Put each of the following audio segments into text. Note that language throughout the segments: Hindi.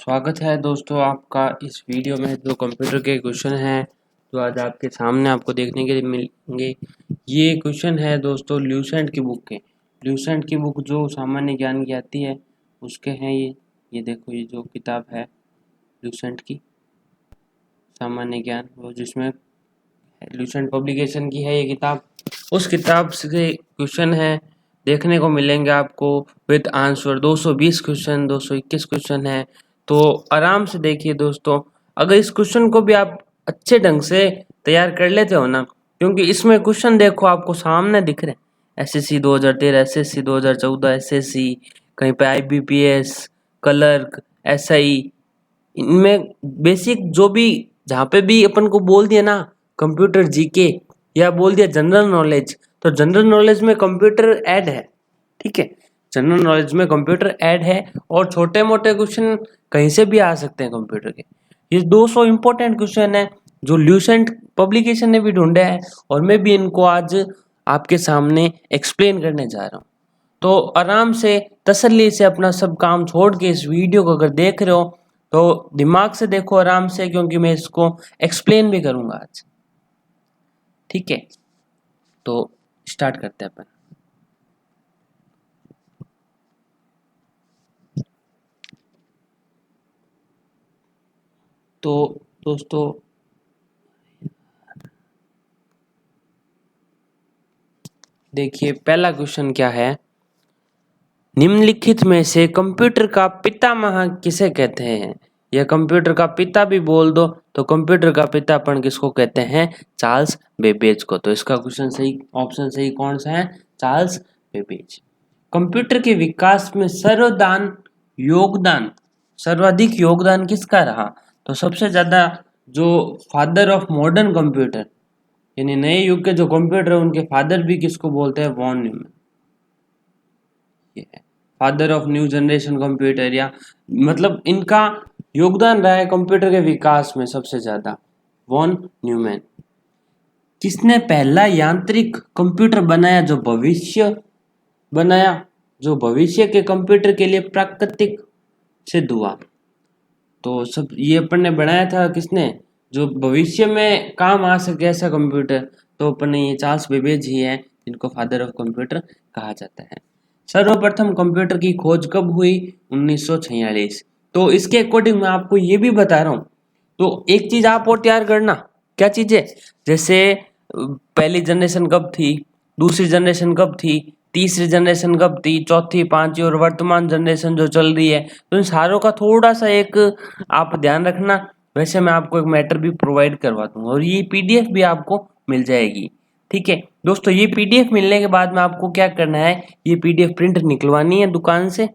स्वागत है दोस्तों आपका इस वीडियो में। जो कंप्यूटर के क्वेश्चन हैं जो आज आपके सामने आपको देखने के लिए मिलेंगे। ये क्वेश्चन है दोस्तों ल्यूसेंट की बुक के। ल्यूसेंट की बुक जो सामान्य ज्ञान की आती है उसके हैं ये देखो, ये जो किताब है ल्यूसेंट की सामान्य ज्ञान, वो जिसमें ल्यूसेंट पब्लिकेशन की है ये किताब। उस किताब से क्वेश्चन है देखने को मिलेंगे आपको विद आंसर। 220 क्वेश्चन, 221 क्वेश्चन है, तो आराम से देखिए दोस्तों। अगर इस क्वेश्चन को भी आप अच्छे ढंग से तैयार कर लेते हो ना, क्योंकि इसमें क्वेश्चन देखो आपको सामने दिख रहे हैं, एसएससी 2013, एसएससी 2014, एसएससी, कहीं पे आईबीपीएस, क्लर्क, एसआई, इनमें बेसिक जो भी जहाँ पे भी अपन को बोल दिया ना कंप्यूटर जीके या बोल दिया जनरल नॉलेज, तो जनरल नॉलेज में कंप्यूटर ऐड है। ठीक है, जनरल नॉलेज में कंप्यूटर ऐड है और छोटे मोटे क्वेश्चन कहीं से भी आ सकते हैं कंप्यूटर के। ये 200 इंपॉर्टेंट क्वेश्चन है जो ल्यूसेंट पब्लिकेशन ने भी ढूंढे हैं और मैं भी इनको आज आपके सामने एक्सप्लेन करने जा रहा हूँ। तो आराम से तसल्ली से अपना सब काम छोड़ के इस वीडियो को अगर देख रहे हो तो दिमाग से देखो आराम से, क्योंकि मैं इसको एक्सप्लेन भी करूंगा आज। ठीक है, तो स्टार्ट करते हैं अपन। तो दोस्तों देखिए पहला क्वेश्चन क्या है, निम्नलिखित में से कंप्यूटर का पितामह किसे कहते हैं। या कंप्यूटर का पिता भी बोल दो तो कंप्यूटर का पिता अपन किसको कहते हैं, चार्ल्स बेबेज को। तो इसका क्वेश्चन सही, ऑप्शन सही कौन सा है, चार्ल्स बेबेज। कंप्यूटर के विकास में सर्वाधिक योगदान किसका रहा। तो सबसे ज्यादा जो फादर ऑफ मॉडर्न कंप्यूटर यानी नए युग के जो कंप्यूटर है उनके फादर भी किसको बोलते हैं, वॉन न्यूमैन। ये है father of new generation computer, या मतलब इनका योगदान रहा है कंप्यूटर के विकास में सबसे ज्यादा, वॉन न्यूमैन। किसने पहला यांत्रिक कंप्यूटर बनाया जो भविष्य के कंप्यूटर के लिए प्राकृतिक सिद्ध हुआ। तो सब ये अपन ने बनाया था किसने, जो भविष्य में काम आ सके ऐसा कंप्यूटर, तो अपन ने ये चार्ल्स बेबेज ही है जिनको फादर ऑफ कंप्यूटर कहा जाता है। सर्वप्रथम कंप्यूटर की खोज कब हुई, 1946। तो इसके अकॉर्डिंग मैं आपको ये भी बता रहा हूँ। तो एक चीज आप और तैयार करना, क्या चीज है, जैसे पहली जनरेशन कब थी, दूसरी जनरेशन कब थी, तीसरी जनरेशन कब थी, चौथी, पांचवी और वर्तमान जनरेशन जो चल रही है, तो इन सारों का थोड़ा सा एक आप ध्यान रखना। वैसे मैं आपको एक मैटर भी प्रोवाइड करवा दूंगा और ये पीडीएफ भी आपको मिल जाएगी। ठीक है दोस्तों, ये पीडीएफ मिलने के बाद में आपको क्या करना है, ये पीडीएफ प्रिंट निकलवानी है दुकान से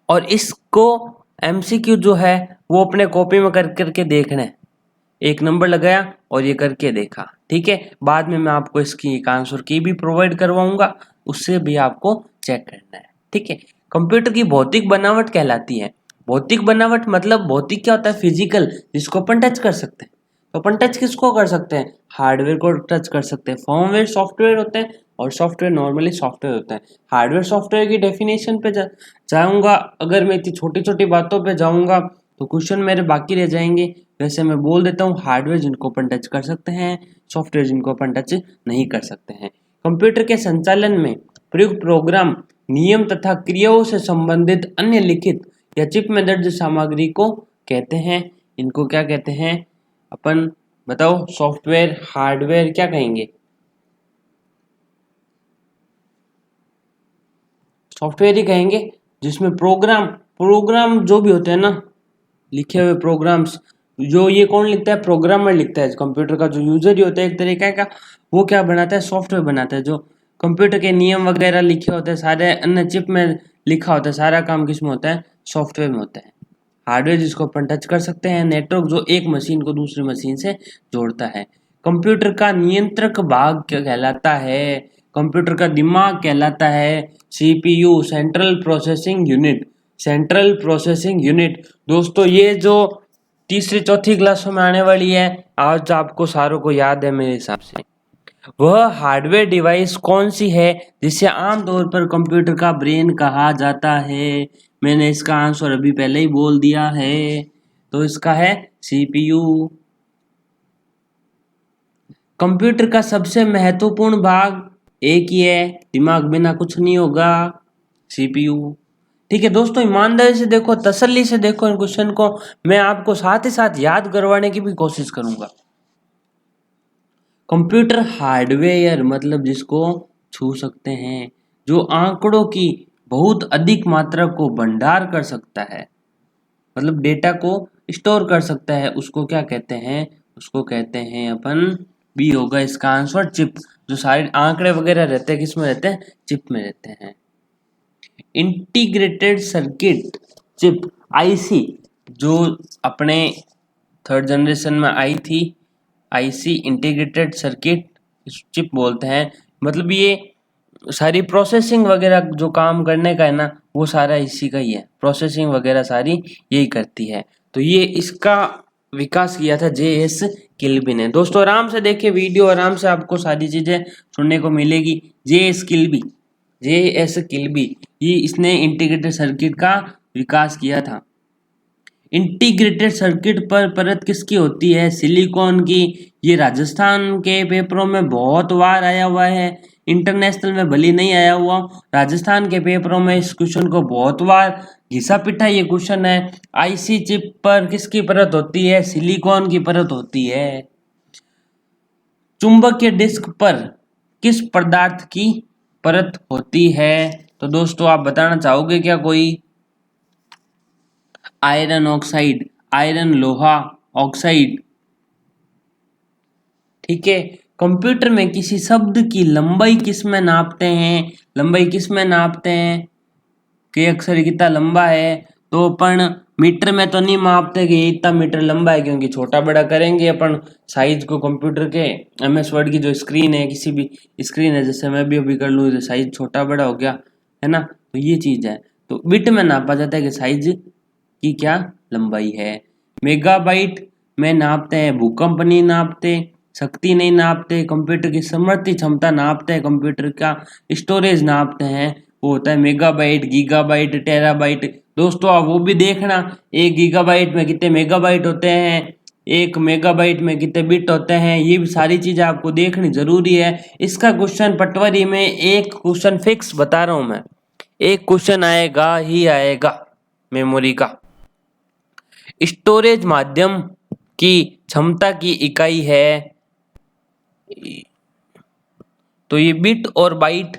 और इसको एमसीक्यू जो है वो अपने कॉपी में कर करके देखना है। एक नंबर लगाया और ये करके देखा। ठीक है, बाद में मैं आपको इसकी एक आंसर की भी प्रोवाइड करवाऊंगा, उससे भी आपको चेक करना है। ठीक है, कंप्यूटर की भौतिक बनावट कहलाती है। भौतिक बनावट मतलब भौतिक क्या होता है, फिजिकल, जिसको अपन टच कर सकते हैं। तो अपन टच किसको कर सकते हैं, हार्डवेयर को टच कर सकते हैं। फर्मवेयर सॉफ्टवेयर होते हैं और सॉफ्टवेयर नॉर्मली सॉफ्टवेयर होता है। हार्डवेयर सॉफ्टवेयर की डेफिनेशन पे जाऊंगा। अगर मैं इतनी छोटी छोटी बातों पे जाऊंगा तो क्वेश्चन मेरे बाकी रह जाएंगे। वैसे मैं बोल देता हूँ, हार्डवेयर जिनको अपन टच कर सकते हैं, सॉफ्टवेयर जिनको अपन टच नहीं कर सकते हैं। कंप्यूटर के संचालन में प्रयुक्त प्रोग्राम, नियम तथा क्रियाओं से संबंधित अन्य लिखित या चिप में दर्ज सामग्री को कहते हैं, इनको क्या कहते हैं अपन, बताओ। सॉफ्टवेयर, हार्डवेयर, क्या कहेंगे, सॉफ्टवेयर ही कहेंगे, जिसमें प्रोग्राम जो भी होते हैं ना, लिखे हुए प्रोग्राम्स, जो ये कौन लिखता है, प्रोग्रामर लिखता है। कंप्यूटर का जो यूजर ही होता है एक तरीके का, वो क्या बनाता है, सॉफ्टवेयर बनाता है। जो कंप्यूटर के नियम वगैरह लिखे होते हैं सारे अन्य चिप में लिखा होता है, सारा काम किस में होता है, सॉफ्टवेयर में होता है। हार्डवेयर जिसको अपन टच कर सकते हैं, नेटवर्क जो एक मशीन को दूसरी मशीन से जोड़ता है। कंप्यूटर का नियंत्रक भाग क्या कहलाता है, कंप्यूटर का दिमाग कहलाता है CPU, central processing unit. Central processing unit दोस्तों, ये जो तीसरी चौथी क्लासों में आने वाली है, आज आपको सारों को याद है मेरे हिसाब से। वह हार्डवेयर डिवाइस कौन सी है जिसे आमतौर पर कंप्यूटर का ब्रेन कहा जाता है। मैंने इसका आंसर अभी पहले ही बोल दिया है, तो इसका है सीपीयू। कंप्यूटर का सबसे महत्वपूर्ण भाग एक ही है, दिमाग बिना कुछ नहीं होगा, सीपीयू। ठीक है दोस्तों, ईमानदारी से देखो, तसल्ली से देखो इन क्वेश्चन को, मैं आपको साथ ही साथ याद करवाने की भी कोशिश करूंगा। कंप्यूटर हार्डवेयर मतलब जिसको छू सकते हैं, जो आंकड़ों की बहुत अधिक मात्रा को भंडार कर सकता है, मतलब डेटा को स्टोर कर सकता है, उसको क्या कहते हैं, उसको कहते हैं अपन, बी होगा इसका आंसर, चिप। जो सारे आंकड़े वगैरह रहते हैं किस में रहते हैं, चिप में रहते हैं। इंटीग्रेटेड सर्किट चिप, आईसी, जो अपने थर्ड जनरेशन में आई थी, आईसी इंटीग्रेटेड सर्किट चिप बोलते हैं। मतलब ये सारी प्रोसेसिंग वगैरह जो काम करने का है ना, वो सारा इसी का ही है, प्रोसेसिंग वगैरह सारी यही करती है। तो ये इसका विकास किया था जे.एस. किल्बी ने। दोस्तों आराम से देखिए वीडियो, आराम से आपको सारी चीजें सुनने को मिलेगी। जे.एस. Kilby, JS. किल्बी, ये इसने इंटीग्रेटेड सर्किट का विकास किया था। इंटीग्रेटेड सर्किट पर परत किसकी होती है, सिलिकॉन की। ये राजस्थान के पेपरों में बहुत बार आया हुआ है, इंटरनेशनल में भले नहीं आया हुआ, राजस्थान के पेपरों में इस क्वेश्चन को बहुत बार घिसा पिटा ये क्वेश्चन है। आईसी चिप पर किसकी परत होती है, सिलिकॉन की परत होती है। चुंबकीय डिस्क पर किस पदार्थ की परत होती है, तो दोस्तों आप बताना चाहोगे क्या कोई, आयरन ऑक्साइड, आयरन लोहा ऑक्साइड। ठीक है, कंप्यूटर में किसी शब्द की लंबाई किस में नापते हैं, लंबाई किस में नापते हैं, कि अक्षर कितना लंबा है, तो अपन मीटर में तो नहीं मापते कि इतना मीटर लंबा है, क्योंकि छोटा बड़ा करेंगे अपन साइज को। कंप्यूटर के एमएस वर्ड की जो स्क्रीन है, किसी भी स्क्रीन है, जैसे मैं भी अभी कर लूँ, साइज छोटा बड़ा हो गया है ना, तो ये चीज है। तो बिट में नापा जाता है कि साइज की क्या लंबाई है। मेगाबाइट में नापते हैं, भूकंप नहीं नापते, शक्ति नहीं नापते, कंप्यूटर की समर्थी क्षमता नापते हैं, कंप्यूटर का स्टोरेज नापते हैं, वो होता है मेगाबाइट, गीगाबाइट, टेराबाइट। दोस्तों आप वो भी देखना, एक गीगाबाइट में कितने मेगाबाइट होते हैं, एक मेगाबाइट में कितने बिट होते हैं, ये भी सारी चीजें आपको देखनी जरूरी है। इसका क्वेश्चन पटवारी में एक क्वेश्चन फिक्स बता रहा हूं मैं, एक क्वेश्चन आएगा ही आएगा मेमोरी का। स्टोरेज माध्यम की क्षमता की इकाई है, तो ये बिट और बाइट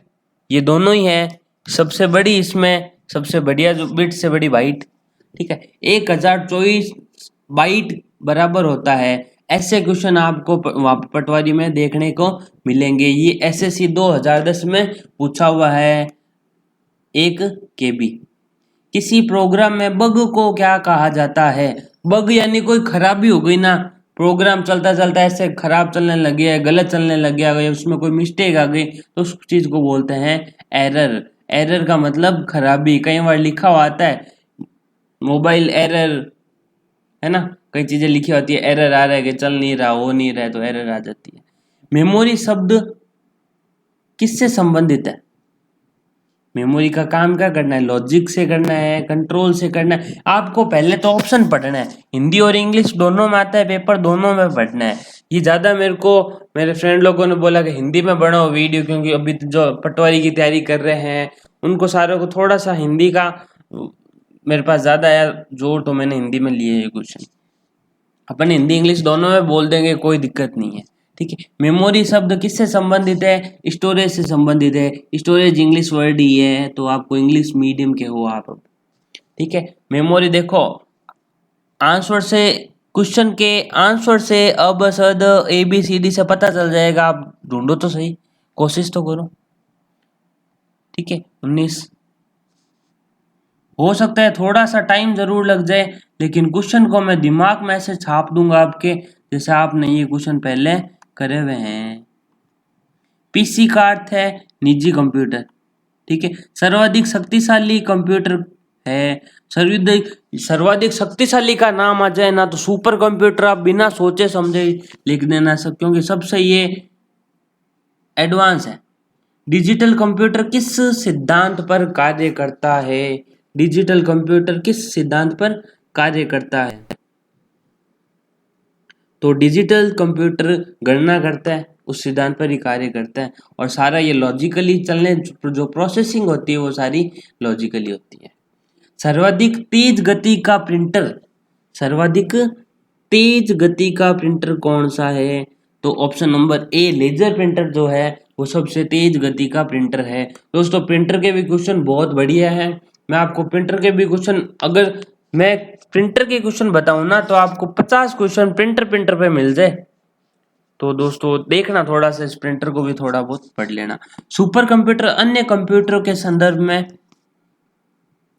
ये दोनों ही है। सबसे बड़ी इसमें सबसे बढ़िया जो बिट से बड़ी बाइट, ठीक है, 1024 बाइट बराबर होता है। ऐसे क्वेश्चन आपको पटवारी में देखने को मिलेंगे। ये एसएससी 2010 में पूछा हुआ है। 1 केबी। किसी प्रोग्राम में बग को क्या कहा जाता है, बग यानी कोई खराबी हो गई ना, प्रोग्राम चलता चलता ऐसे खराब चलने लग गया, गलत चलने लग गया, उसमें कोई मिस्टेक आ गई, तो उस चीज को बोलते हैं एरर। एरर का मतलब खराबी। कई बार लिखा हुआ आता है मोबाइल एरर, है ना, कई चीजें लिखी होती है, एरर आ रहा है कि चल नहीं रहा, हो नहीं रहा है, तो एरर आ जाती है। मेमोरी शब्द किससे संबंधित है, मेमोरी का काम क्या करना है, लॉजिक से करना है, कंट्रोल से करना है। आपको पहले तो ऑप्शन पढ़ना है, हिंदी और इंग्लिश दोनों में आता है, पेपर दोनों में पढ़ना है। ये ज्यादा मेरे को मेरे फ्रेंड लोगों ने बोला कि हिंदी में बनाओ वीडियो, क्योंकि अभी जो पटवारी की तैयारी कर रहे हैं उनको सारों को थोड़ा सा हिंदी का मेरे पास ज्यादा है जोर, तो मैंने हिंदी में लिए ये क्वेश्चन। अपन हिंदी इंग्लिश दोनों में बोल देंगे, कोई दिक्कत नहीं है। ठीक है, मेमोरी शब्द किससे संबंधित है, स्टोरेज से संबंधित है। स्टोरेज इंग्लिश वर्ड ही है, तो आपको इंग्लिश मीडियम के हो आप अब। ठीक है, मेमोरी देखो आंसर से, क्वेश्चन के आंसर से अब सद ABCD से पता चल जाएगा। आप ढूंढो तो सही, कोशिश तो करो। ठीक है, 19 हो सकता है थोड़ा सा टाइम जरूर लग जाए, लेकिन क्वेश्चन को मैं दिमाग में ऐसे छाप दूंगा आपके, जैसे आपने ये क्वेश्चन पहले करे हुए हैं। पीसी का अर्थ है निजी कंप्यूटर। ठीक है, सर्वाधिक शक्तिशाली कंप्यूटर है। सर्वाधिक शक्तिशाली का नाम आ जाए ना, तो सुपर कंप्यूटर आप बिना सोचे समझे लिख देना सब, क्योंकि सबसे ये एडवांस है। डिजिटल कंप्यूटर किस सिद्धांत पर कार्य करता है, डिजिटल कंप्यूटर किस सिद्धांत पर कार्य करता है? तो डिजिटल कंप्यूटर गणना करता है, उस सिद्धांत पर ही कार्य करता है, और सारा ये लॉजिकली चलने जो प्रोसेसिंग होती है वो सारी लॉजिकली होती है। सर्वाधिक तेज गति का प्रिंटर, सर्वाधिक तेज गति का प्रिंटर कौन सा है? तो option number A laser printer जो है वो सबसे तेज गति का प्रिंटर है। दोस्तों प्रिंटर के भी क्वेश्चन बहुत बढ़िया है। मैं आपको प्रिंटर के भी क्वेश्चन, अगर मैं प्रिंटर के क्वेश्चन बताऊं ना तो आपको 50 क्वेश्चन प्रिंटर पे मिल जाए। तो दोस्तों देखना, थोड़ा सा इस प्रिंटर को भी थोड़ा बहुत पढ़ लेना। सुपर कंप्यूटर अन्य कंप्यूटरों के संदर्भ में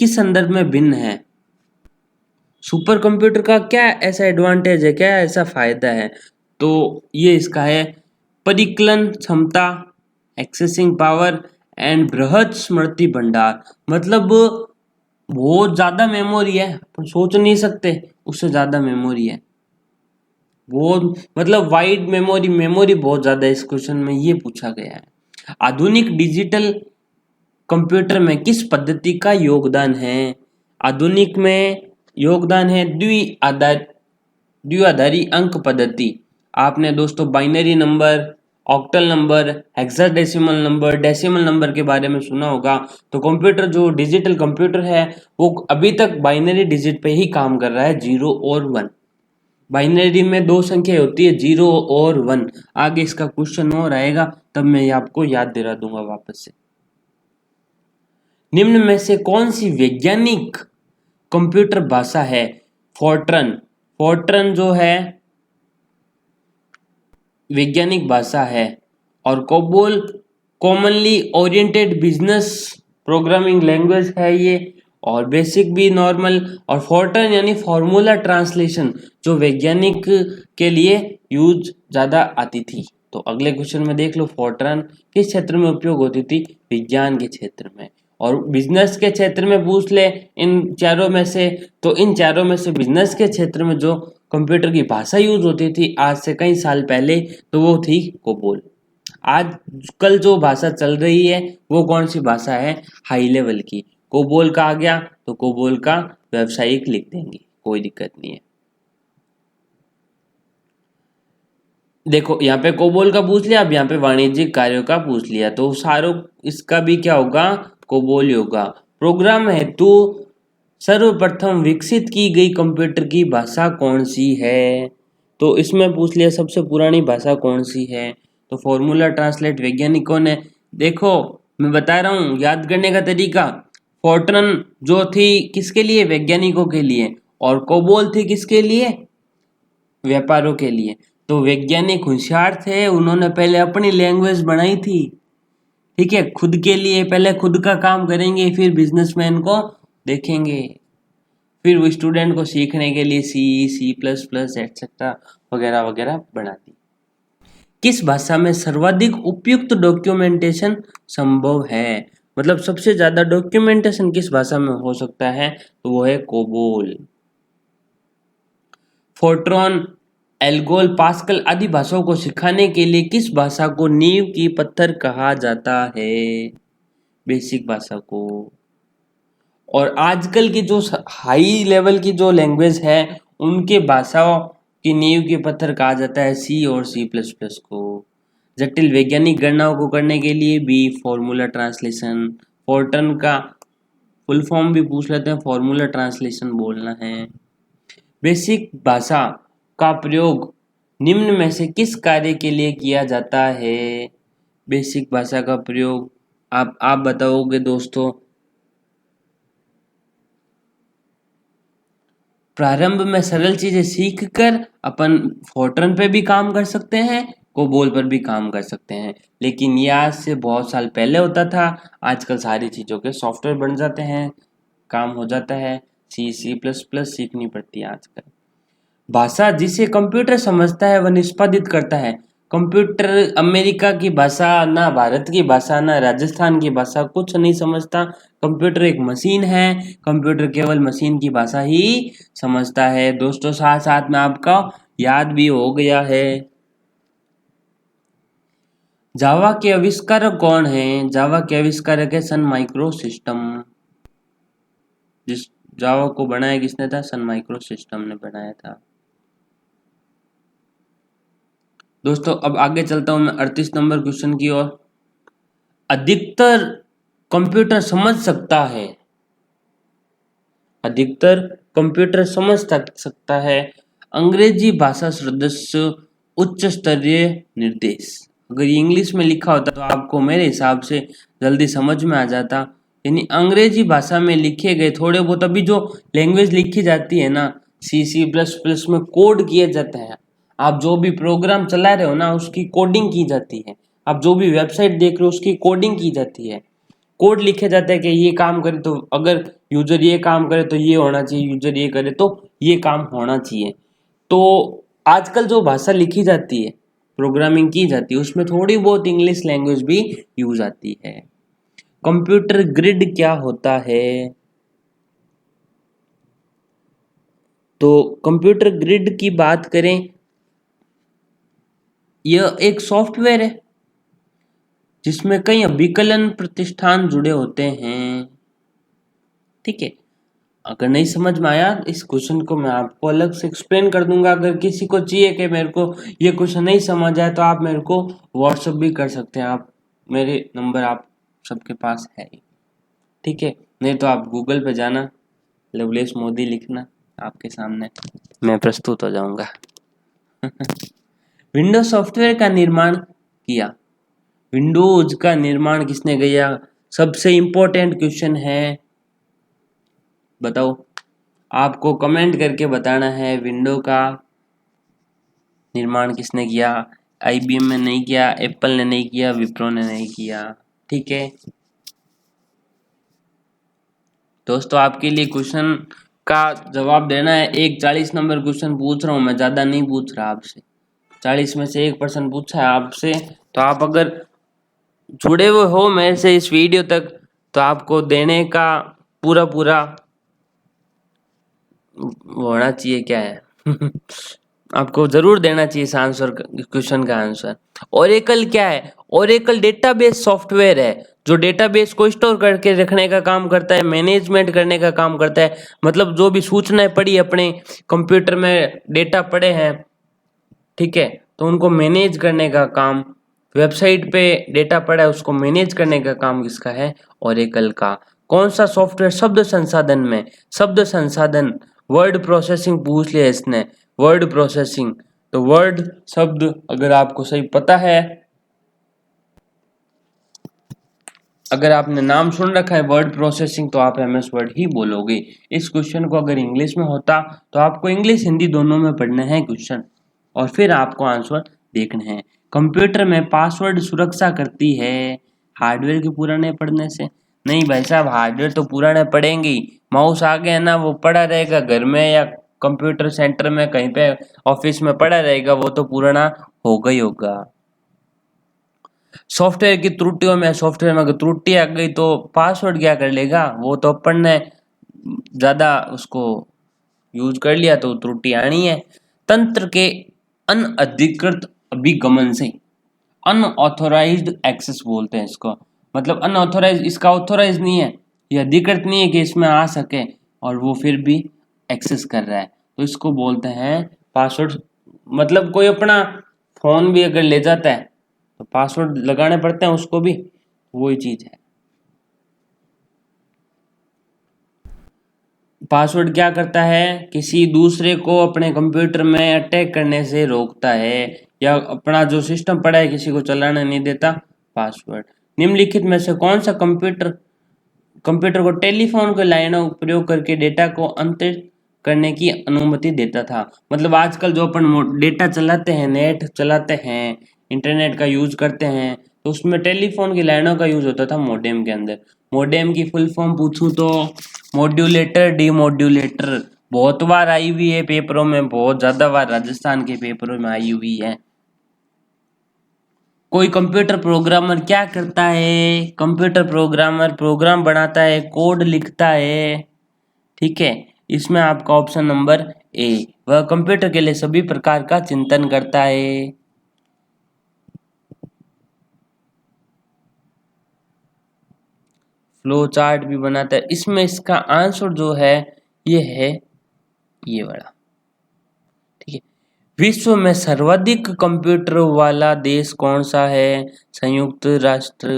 किस संदर्भ में भिन्न है? सुपर कंप्यूटर का क्या ऐसा एडवांटेज है, क्या ऐसा फायदा है? तो ये इसका है परिकलन क्षमता, एक्सेसिंग पावर एंड बृहद स्मृति भंडार। मतलब बहुत ज्यादा मेमोरी है, अपन सोच नहीं सकते उससे ज्यादा मेमोरी है। बहुत मतलब वाइड मेमोरी, मेमोरी बहुत ज्यादा इस क्वेश्चन में ये पूछा गया है। आधुनिक डिजिटल कंप्यूटर में किस पद्धति का योगदान है? आधुनिक में योगदान है द्विआधारी अंक पद्धति। आपने दोस्तों binary number, octal number, hexadecimal number, decimal number के बारे में सुना होगा। तो कंप्यूटर जो डिजिटल कंप्यूटर है वो अभी तक बाइनरी डिजिट पे ही काम कर रहा है, 0 और 1। बाइनरी में दो संख्या होती है, 0 और 1। आगे इसका क्वेश्चन और आएगा तब मैं ये आपको याद दिला दूंगा वापस से। निम्न में से कौन सी वैज्ञानिक कंप्यूटर भाषा है? फोर्ट्रन, फोर्ट्रन जो है वैज्ञानिक भाषा है, और COBOL commonly oriented business programming language है ये, और बेसिक भी नॉर्मल, और फोर्ट्रन यानी फॉर्मूला ट्रांसलेशन जो वैज्ञानिक के लिए यूज ज्यादा आती थी। तो अगले क्वेश्चन में देख लो, फोर्ट्रन किस क्षेत्र में उपयोग होती थी? विज्ञान के क्षेत्र में। और बिजनेस के क्षेत्र में पूछ ले इन चारों में से, तो इन चारों में से बिजनेस के क्षेत्र में जो कंप्यूटर की भाषा यूज होती थी आज से कई साल पहले, तो वो थी कोबोल। आजकल जो भाषा चल रही है वो कौन सी भाषा है? हाई लेवल की। कोबोल का आ गया तो कोबोल का व्यावसायिक लिख देंगे, कोई दिक्कत नहीं है। देखो यहाँ पे कोबोल का पूछ लिया, अब यहाँ पे वाणिज्यिक कार्यों का पूछ लिया, तो सारों इसका भी क्या होगा? कोबोल होगा। प्रोग्राम हेतु सर्वप्रथम विकसित की गई कंप्यूटर की भाषा कौन सी है? तो इसमें पूछ लिया सबसे पुरानी भाषा कौन सी है? तो फॉर्मूला ट्रांसलेट वैज्ञानिकों ने, देखो मैं बता रहा हूँ याद करने का तरीका। फोर्ट्रन जो थी किसके लिए? वैज्ञानिकों के लिए। और कोबोल थी किसके लिए? व्यापारों के लिए। तो वैज्ञानिक होशियार थे, उन्होंने पहले अपनी लैंग्वेज बनाई थी, ठीक है, खुद के लिए, पहले खुद का काम करेंगे फिर बिजनेसमैन को देखेंगे, फिर वो स्टूडेंट को सीखने के लिए C++ एटसेट्रा वगैरह वगैरह बनाती। किस भाषा में सर्वाधिक उपयुक्त डॉक्यूमेंटेशन संभव है? मतलब सबसे ज्यादा डॉक्यूमेंटेशन किस भाषा में हो सकता है? तो वो है कोबोल। फोर्ट्रॉन, एल्गोल, पास्कल आदि भाषाओं को सिखाने के लिए किस भाषा को नींव की पत्थर कहा जाता है? बेसिक भाषा को। और आजकल की जो हाई लेवल की जो लैंग्वेज है उनके भाषाओं की नींव के पत्थर कहा जाता है C और C++ को। जटिल वैज्ञानिक गणनाओं को करने के लिए भी फॉर्मूला ट्रांसलेशन। फोर्ट्रन का फुल फॉर्म भी पूछ लेते हैं, फॉर्मूला ट्रांसलेशन बोलना है। बेसिक भाषा का प्रयोग निम्न में से किस कार्य के लिए किया जाता है? बेसिक भाषा का प्रयोग आप बताओगे दोस्तों। प्रारंभ में सरल चीजें सीखकर अपन फोर्ट्रन पे भी काम कर सकते हैं, कोबोल पर भी काम कर सकते हैं, लेकिन ये आज से बहुत साल पहले होता था। आजकल सारी चीजों के सॉफ्टवेयर बन जाते हैं, काम हो जाता है। C++ सीखनी पड़ती है आजकल। भाषा जिसे कंप्यूटर समझता है वह निष्पादित करता है। कंप्यूटर अमेरिका की भाषा ना भारत की भाषा ना राजस्थान की भाषा कुछ नहीं समझता। कंप्यूटर एक मशीन है, कंप्यूटर केवल मशीन की भाषा ही समझता है। दोस्तों साथ साथ में आपका याद भी हो गया है। जावा के आविष्कारक कौन है? जावा के आविष्कारक है सन माइक्रो सिस्टम। जिस जावा को बनाया किसने था? सन माइक्रो सिस्टम ने बनाया था। दोस्तों अब आगे चलता हूं मैं 38 नंबर क्वेश्चन की ओर। अधिकतर कंप्यूटर समझ सकता है, अधिकतर कंप्यूटर समझ सकता है अंग्रेजी भाषा सदस्य उच्च स्तरीय निर्देश। अगर ये इंग्लिश में लिखा होता तो आपको मेरे हिसाब से जल्दी समझ में आ जाता। यानी अंग्रेजी भाषा में लिखे गए थोड़े बहुत, अभी जो लैंग्वेज लिखी जाती है ना, C++ में कोड किए जाते हैं। आप जो भी प्रोग्राम चला रहे हो ना, उसकी कोडिंग की जाती है। आप जो भी वेबसाइट देख रहे हो उसकी कोडिंग की जाती है। कोड लिखे जाते हैं कि ये काम करे तो, अगर यूजर ये काम करे तो ये होना चाहिए, यूजर ये करे तो ये काम होना चाहिए। तो आजकल जो भाषा लिखी जाती है, प्रोग्रामिंग की जाती है, उसमें थोड़ी बहुत इंग्लिश लैंग्वेज भी यूज आती है। कंप्यूटर ग्रिड क्या होता है? तो कंप्यूटर ग्रिड की बात करें, यह एक सॉफ्टवेयर है जिसमें कई अभिकलन प्रतिष्ठान जुड़े होते हैं। ठीक है, अगर नहीं समझ में आया इस क्वेश्चन को मैं आपको अलग से एक्सप्लेन कर दूंगा। अगर किसी को चाहिए कि मेरे को ये क्वेश्चन नहीं समझ आया तो आप मेरे को व्हाट्सएप भी कर सकते हैं। आप मेरे नंबर आप सबके पास है ही। ठीक है, नहीं तो आप गूगल पे जाना, लवलेश मोदी लिखना, आपके सामने मैं प्रस्तुत हो जाऊंगा। विंडोज सॉफ्टवेयर का निर्माण किया, विंडोज का निर्माण किसने किया? सबसे इंपॉर्टेंट क्वेश्चन है, बताओ। आपको कमेंट करके बताना है विंडो का निर्माण किसने किया। IBM ने नहीं किया, एप्पल ने नहीं किया, विप्रो ने नहीं किया। ठीक है दोस्तों, आपके लिए क्वेश्चन का जवाब देना है। एक 40 नंबर क्वेश्चन पूछ रहा हूँ मैं, ज़्यादा नहीं पूछ रहा आपसे। 40 में से 1% पूछा है आपसे, तो आप अगर जुड़े हुए हो मेरे से इस वीडियो तक तो आपको देने का पूरा पूरा होना चाहिए, क्या है आपको जरूर देना चाहिए इस आंसर, क्वेश्चन का आंसर। ओरेकल क्या है? ओरेकल डेटाबेस सॉफ्टवेयर है जो डेटाबेस को स्टोर करके रखने का काम करता है, मैनेजमेंट करने का काम करता है। मतलब जो भी सूचनाएं पड़ी अपने कंप्यूटर में, डेटा पड़े हैं, ठीक है, तो उनको मैनेज करने का काम, वेबसाइट पे डेटा पड़ा है उसको मैनेज करने का काम किसका है? ओरेकल का। कौन सा सॉफ्टवेयर शब्द संसाधन में, शब्द संसाधन, वर्ड प्रोसेसिंग पूछ लिया इसने, वर्ड प्रोसेसिंग। तो वर्ड शब्द अगर आपको सही पता है, अगर आपने नाम सुन रखा है वर्ड प्रोसेसिंग तो आप MS वर्ड ही बोलोगे। इस क्वेश्चन को अगर इंग्लिश में होता तो आपको इंग्लिश हिंदी दोनों में पढ़ने हैं क्वेश्चन, और फिर आपको आंसर देखने हैं। कंप्यूटर में पासवर्ड सुरक्षा करती है हार्डवेयर के पुराने पढ़ने से? नहीं भाई साहब, हार्डवेयर तो पुराने पड़ेंगे ही। माउस आ गया ना, वो पड़ा रहेगा घर में या कंप्यूटर सेंटर में कहीं पे ऑफिस में पड़ा रहेगा, वो तो पुराना होगा ही होगा। सॉफ्टवेयर की त्रुटियों में, सॉफ्टवेयर में अगर त्रुटि आ गई तो पासवर्ड क्या कर लेगा? वो तो अपन ने ज्यादा उसको यूज कर लिया तो त्रुटि आनी है। तंत्र के अनअधिकृत अभिगमन से, अनऑथोराइज्ड एक्सेस बोलते हैं इसको। मतलब अनऑथोराइज, इसका ऑथोराइज नहीं है, ये अधिकृत नहीं है कि इसमें आ सके, और वो फिर भी एक्सेस कर रहा है, तो इसको बोलते हैं पासवर्ड। मतलब कोई अपना फोन भी अगर ले जाता है तो पासवर्ड लगाने पड़ते हैं उसको भी, वही चीज है। पासवर्ड क्या करता है? किसी दूसरे को अपने कंप्यूटर में अटैक करने से रोकता है, या अपना जो सिस्टम पड़ा है किसी को चलाने नहीं देता। पासवर्ड। निम्नलिखित में से कौन सा कंप्यूटर कंप्यूटर को टेलीफोन के लाइनों का प्रयोग करके डेटा को अंतरित करने की अनुमति देता था? मतलब आजकल जो अपन डेटा चलाते हैं, नेट चलाते हैं, इंटरनेट का यूज करते हैं, तो उसमें टेलीफोन की लाइनों का यूज होता था मॉडेम के अंदर। मॉडेम की फुल फॉर्म पूछूं तो मॉड्यूलेटर, डीमॉड्यूलेटर। बहुत बार आई हुई है पेपरों में, बहुत ज्यादा बार राजस्थान के पेपरों में आई हुई है। कोई कंप्यूटर प्रोग्रामर क्या करता है? कंप्यूटर प्रोग्रामर प्रोग्राम बनाता है, कोड लिखता है। ठीक है, इसमें आपका ऑप्शन नंबर ए, वह कंप्यूटर के लिए सभी प्रकार का चिंतन करता है। फ्लो चार्ट भी बनाता है। इसमें इसका आंसर जो है ये है ये वाला, ठीक है। विश्व में सर्वाधिक कंप्यूटर वाला देश कौन सा है? संयुक्त राष्ट्र।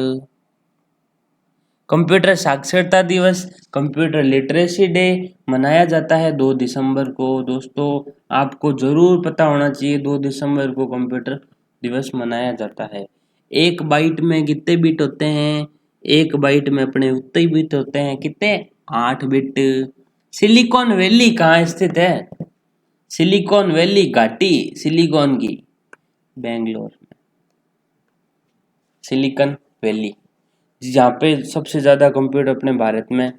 कंप्यूटर साक्षरता दिवस, कंप्यूटर लिटरेसी डे मनाया जाता है 2 दिसंबर को। दोस्तों आपको जरूर पता होना चाहिए 2 दिसंबर को कंप्यूटर दिवस मनाया जाता है। एक बाइट में कितने बिट होते हैं? एक बाइट में अपने उतने ही बिट होते हैं, कितने? 8 बिट। सिलिकॉन वैली कहाँ स्थित है? सिलिकॉन वैली घाटी सिलिकॉन की बेंगलोर में, सिलिकॉन वैली, जहाँ पे सबसे ज़्यादा कंप्यूटर अपने भारत में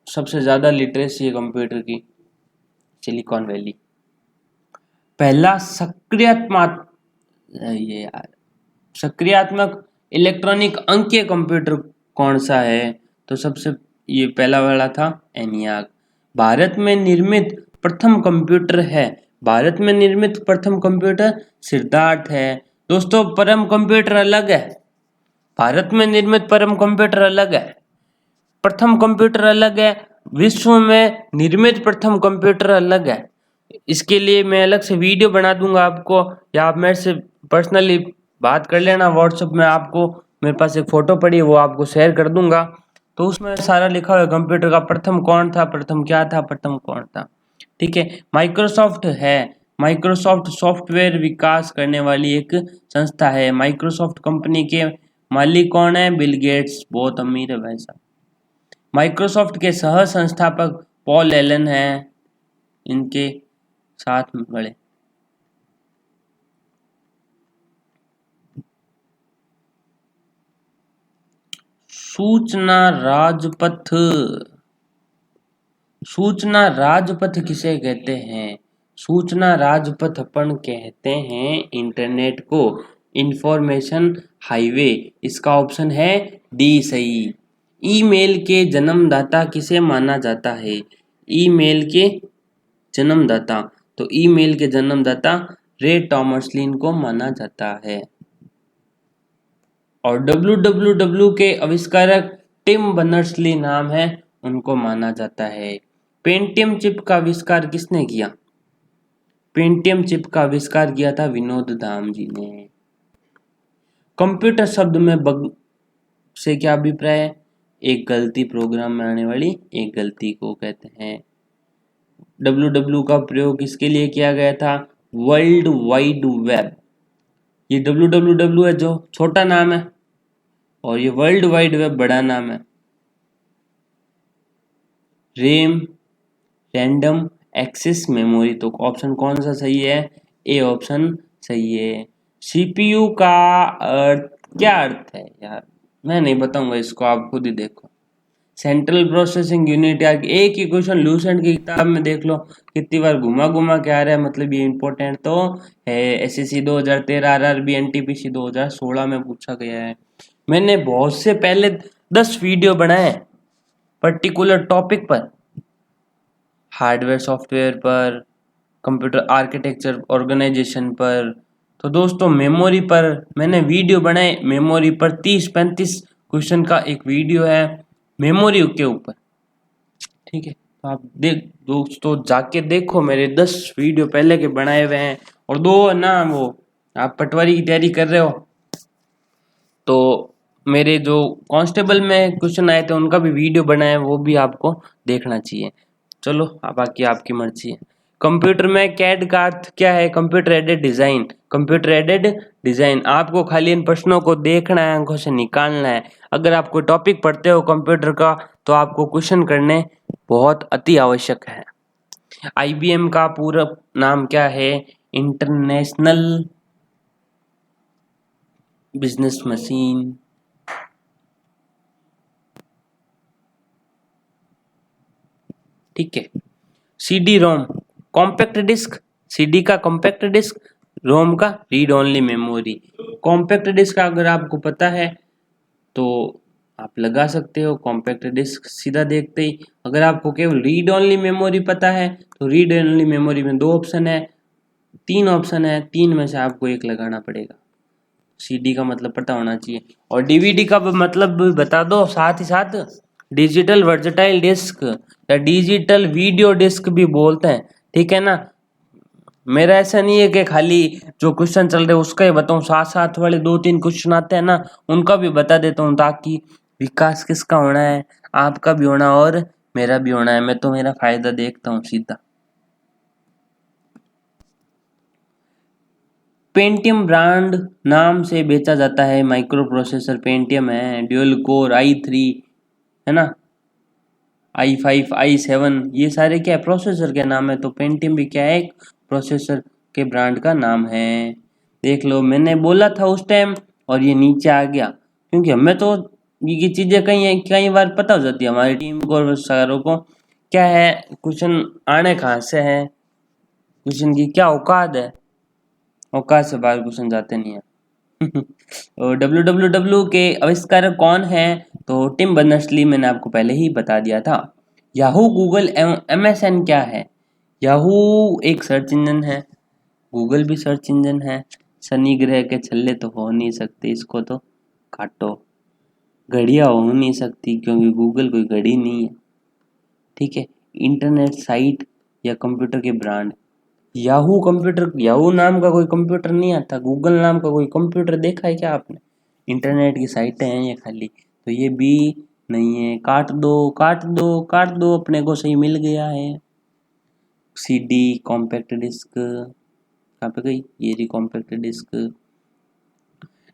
सबसे ज़्यादा लिटरेसी है कंप्यूटर की, सिलिकॉन वैली। पहला सक्रियात्मक इलेक्ट्रॉनिक अंकीय कंप्यूटर कौन सा है? तो सबसे ये पहला वाला था एनियाक। भारत में निर्मित प्रथम कंप्यूटर सिद्धार्थ है। दोस्तों परम कंप्यूटर अलग है, भारत में निर्मित परम कंप्यूटर अलग है, प्रथम कंप्यूटर अलग है, विश्व में निर्मित प्रथम कंप्यूटर अलग है। इसके लिए मैं अलग से वीडियो बना दूंगा आपको, या आप मेरे से पर्सनली बात कर लेना व्हाट्सएप में। आपको मेरे पास एक फोटो पड़ी है वो आपको शेयर कर दूंगा, तो उसमें सारा लिखा हुआ है कंप्यूटर का प्रथम कौन था, प्रथम क्या था, प्रथम कौन था, ठीक है। माइक्रोसॉफ्ट है, माइक्रोसॉफ्ट सॉफ्टवेयर विकास करने वाली एक संस्था है। माइक्रोसॉफ्ट कंपनी के मालिक कौन है? बिल गेट्स, बहुत अमीर है भाई साहब। माइक्रोसॉफ्ट के सह संस्थापक पॉल एलन हैं, इनके साथ में बड़े। सूचना राजपथ किसे कहते हैं? सूचना राजपथ अपन कहते हैं इंटरनेट को, इंफॉर्मेशन हाईवे। इसका ऑप्शन है डी सही। ईमेल के जन्मदाता किसे माना जाता है? ईमेल के जन्मदाता, तो ईमेल के जन्मदाता रे टॉमर्सलिन को माना जाता है। और www के आविष्कारक टिम बर्नर्स-ली नाम है, उनको माना जाता है। पेंटियम चिप का आविष्कार किसने किया? पेंटियम चिप का आविष्कार किया था विनोद धाम जी ने। कंप्यूटर शब्द में बग से क्या अभिप्राय है? एक गलती, प्रोग्राम में आने वाली एक गलती को कहते हैं। www का प्रयोग किसके लिए किया गया था? World wide web. ये www है जो छोटा नाम है, और ये वर्ल्ड वाइड वेब बड़ा नाम है। रैम, रैंडम एक्सेस मेमोरी, तो ऑप्शन कौन सा सही है? ए ऑप्शन सही है। सीपीयू का क्या अर्थ है यार? मैं नहीं बताऊंगा इसको, आप खुद ही देखो। सेंट्रल प्रोसेसिंग यूनिट, यार एक ही क्वेश्चन लूसेंट की किताब में देख लो कितनी बार घुमा घुमा के आ रहा है, मतलब ये इंपॉर्टेंट तो है। एसएससी 2013, आरआरबी, एनटीपीसी 2016 में पूछा गया है। मैंने बहुत से पहले 10 वीडियो बनाए पर्टिकुलर टॉपिक पर, हार्डवेयर सॉफ्टवेयर पर, कंप्यूटर आर्किटेक्चर ऑर्गेनाइजेशन पर। तो दोस्तों मेमोरी पर मैंने वीडियो बनाए, मेमोरी पर 30-35 क्वेश्चन का एक वीडियो है मेमोरी के ऊपर, ठीक है। तो आप दोस्तों जाके देखो, मेरे 10 वीडियो पहले के बनाए हुए हैं। और 2 ना, वो आप पटवारी की तैयारी कर रहे हो तो मेरे जो कांस्टेबल में क्वेश्चन आए थे उनका भी वीडियो बनाया है, वो भी आपको देखना चाहिए। चलो बाकी आपकी मर्जी है। कंप्यूटर में कैड का अर्थ क्या है? Computer aided design. Computer aided design, आपको खाली इन प्रश्नों को देखना है, अंकों से निकालना है। अगर आप कोई टॉपिक पढ़ते हो कंप्यूटर का तो आपको क्वेश्चन करने बहुत अति आवश्यक है। आईबीएम का पूरा नाम क्या है? International business machine. ठीक है। CD ROM, compact disc, CD का कॉम्पैक्ट डिस्क, रोम का read only memory. Compact disc अगर आपको पता है तो आप लगा सकते हो कॉम्पैक्ट डिस्क सीधा देखते ही। अगर आपको केवल रीड ओनली मेमोरी पता है तो रीड ओनली मेमोरी में 2 ऑप्शन है, 3 ऑप्शन है, 3 में से आपको एक लगाना पड़ेगा। सीडी का मतलब पता होना चाहिए, और डीवीडी का मतलब भी बता दो साथ ही साथ। डिजिटल वर्सटाइल डिस्क या डिजिटल वीडियो डिस्क भी बोलते हैं, ठीक है ना। मेरा ऐसा नहीं है कि खाली जो क्वेश्चन चल रहे उसका ही बताऊं, साथ साथ वाले 2-3 क्वेश्चन आते हैं ना उनका भी बता देता हूँ, ताकि विकास किसका होना है, आपका भी होना और मेरा भी होना है। मैं तो मेरा फायदा देखता हूँ सीधा। पेंटियम ब्रांड नाम से बेचा जाता है माइक्रो प्रोसेसर। पेंटियम है, ड्यूल कोर i3 है ना, i5 i7, ये सारे क्या है, प्रोसेसर के नाम है। तो पेंटियम भी क्या है, एक प्रोसेसर के ब्रांड का नाम है। देख लो, मैंने बोला था उस टाइम और ये नीचे आ गया, क्योंकि हमें तो ये चीजें कई बार पता हो जाती है हमारी टीम को और सारों को। क्या है क्वेश्चन आने कहाँ से है, क्वेश्चन की क्या औकात है, औकात से बाहर क्वेश्चन जाते नहीं है। और www के आविष्कारक कौन है, तो टिम बर्नर्स-ली, मैंने आपको पहले ही बता दिया था। याहू, गूगल एवं MSN क्या है। याहू एक सर्च इंजन है, गूगल भी सर्च इंजन है। शनि ग्रह के छल्ले तो हो नहीं सकते, इसको तो काटो। घड़ियां हो नहीं सकती क्योंकि गूगल कोई घड़ी नहीं है, ठीक है। इंटरनेट साइट या कंप्यूटर के ब्रांड। याहू कंप्यूटर, याहू नाम का कोई कंप्यूटर नहीं आता, गूगल नाम का कोई कंप्यूटर देखा है क्या आपने। इंटरनेट की साइटें हैं ये खाली, तो ये भी नहीं है। काट दो काट दो काट दो, अपने को सही मिल गया है। सीडी कॉम्पैक्ट डिस्क कहाँ पे गई, ये रही कॉम्पैक्ट डिस्क।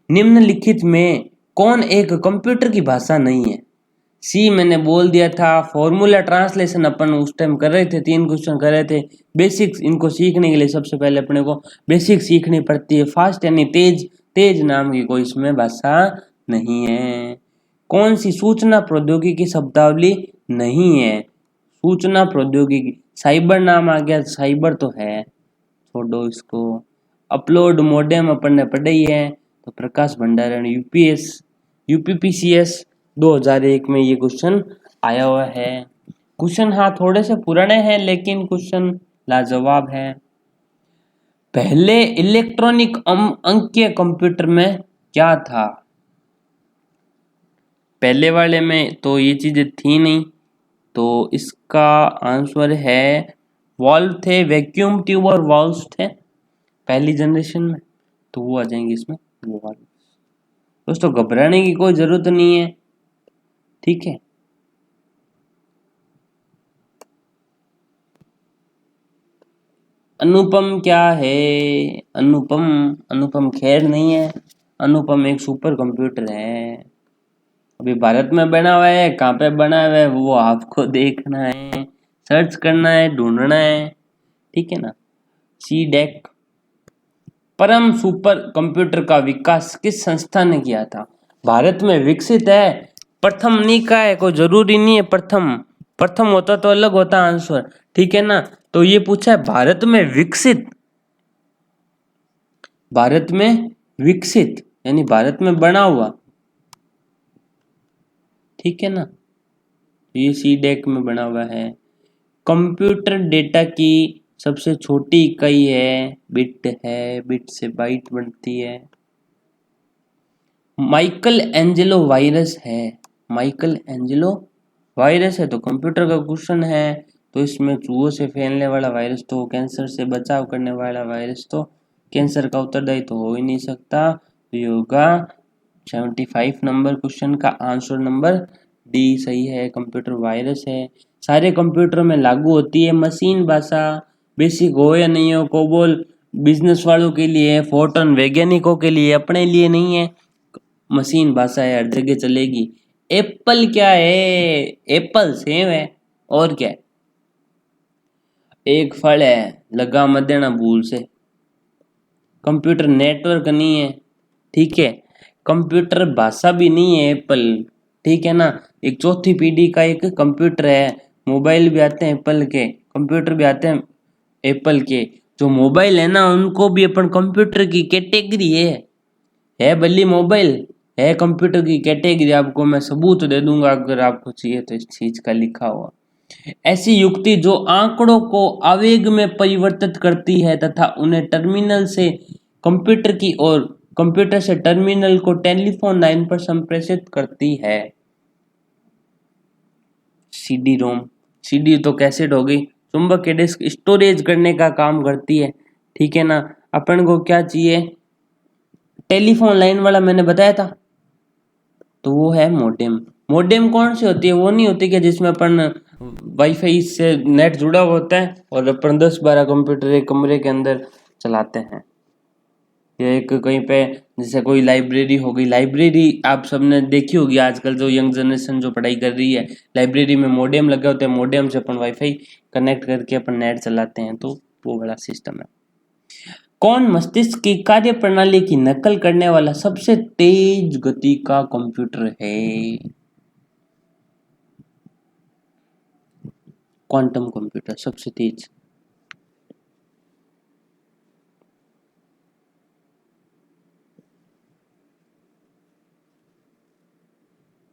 निम्नलिखित में कौन एक कंप्यूटर की भाषा नहीं है। सी मैंने बोल दिया था, फॉर्मूला ट्रांसलेशन अपन उस टाइम कर रहे थे, 3 क्वेश्चन कर रहे थे। बेसिक्स, इनको सीखने के लिए सबसे पहले अपने को बेसिक सीखनी पड़ती है। फास्ट यानी तेज, तेज नाम की कोई इसमें भाषा नहीं है। कौन सी सूचना प्रौद्योगिकी शब्दावली नहीं है, सूचना प्रौद्योगिकी, साइबर नाम आ गया, साइबर तो है, छोड़ो इसको। अपलोड मॉडेम अपन ने पढ़ा ही है, तो प्रकाश भंडारण यूपीपीसीएस 2001 में ये क्वेश्चन आया हुआ है। क्वेश्चन हाँ थोड़े से पुराने हैं लेकिन क्वेश्चन लाजवाब है। पहले इलेक्ट्रॉनिक अंकीय कंप्यूटर में क्या था। पहले वाले में तो ये चीजें थी नहीं, तो इसका आंसर है वॉल्व थे, वैक्यूम ट्यूब और वॉल्व्स थे पहली जनरेशन में, तो वो आ जाएंगे इसमें वॉल्व। दोस्तों घबराने की कोई जरूरत नहीं है, ठीक है। अनुपम क्या है, अनुपम, अनुपम खेर नहीं है, अनुपम एक सुपर कंप्यूटर है। अभी भारत में बना हुआ है, कहाँ पे बना हुआ है वो आपको देखना है, सर्च करना है, ढूंढना है, ठीक है ना। सी डेक, परम सुपर कंप्यूटर का विकास किस संस्था ने किया था। भारत में विकसित है, प्रथम नहीं का है, कोई जरूरी नहीं है प्रथम, प्रथम होता तो अलग होता आंसर, ठीक है ना। तो ये पूछा है भारत में विकसित, भारत में विकसित यानी भारत में बना हुआ, ठीक है ना। ये सी डेक में बना हुआ है। कंप्यूटर डेटा की सबसे छोटी इकाई है बिट है, बिट से बाइट बनती है। माइकल एंजेलो वायरस है, माइकल एंजेलो वायरस है तो कंप्यूटर का क्वेश्चन है, तो इसमें चूहों से फैलने वाला वायरस, तो कैंसर से बचाव करने वाला वायरस, तो कैंसर का उत्तरदायी तो हो ही नहीं सकता, तो ये होगा 75 नंबर क्वेश्चन का आंसर नंबर डी सही है, कंप्यूटर वायरस है। सारे कंप्यूटर में लागू होती है मशीन भाषा, बेसिक हो या नहीं हो, कोबोल बिजनेस वालों के लिए, फोर्टन वैज्ञानिकों के लिए, अपने लिए नहीं है। मशीन भाषा है, हर जगह चलेगी। एप्पल क्या है, एप्पल सेम है और क्या है, एक फल है, लगा मत देना भूल से। कंप्यूटर नेटवर्क नहीं है, ठीक है। कंप्यूटर भाषा भी नहीं है एप्पल, ठीक है ना। एक चौथी पीढ़ी का एक कंप्यूटर है, मोबाइल भी आते हैं एप्पल के, कंप्यूटर भी आते हैं एप्पल के। जो मोबाइल है ना उनको भी अपन कंप्यूटर की कैटेगरी है भली मोबाइल है कंप्यूटर की कैटेगरी, आपको मैं सबूत दे दूंगा अगर आपको चाहिए तो, इस चीज का लिखा हुआ। ऐसी युक्ति जो आंकड़ों को आवेग में परिवर्तित करती है तथा उन्हें टर्मिनल से कंप्यूटर की ओर कंप्यूटर से टर्मिनल को टेलीफोन लाइन पर संप्रेषित करती है। सीडी रोम, सीडी तो कैसेट हो गई, चुंबक डिस्क स्टोरेज करने का काम करती है, ठीक है ना। अपन को क्या चाहिए, टेलीफोन लाइन वाला मैंने बताया था, तो वो है मॉडेम। मॉडेम कौन सी होती है, वो नहीं होती कि जिसमें अपन वाईफाई से नेट जुड़ा हुआ होता है और अपन 10-12 कंप्यूटर एक कमरे के अंदर चलाते हैं, या एक कहीं पे जैसे कोई लाइब्रेरी हो गई। लाइब्रेरी आप सबने देखी होगी, आजकल जो यंग जनरेशन जो पढ़ाई कर रही है, लाइब्रेरी में मॉडेम लगे होते हैं, मॉडेम से अपन वाईफाई कनेक्ट करके अपन नेट चलाते हैं, तो वो बड़ा सिस्टम है। कौन मस्तिष्क की कार्य प्रणाली की नकल करने वाला सबसे तेज गति का कंप्यूटर है? क्वांटम कंप्यूटर सबसे तेज।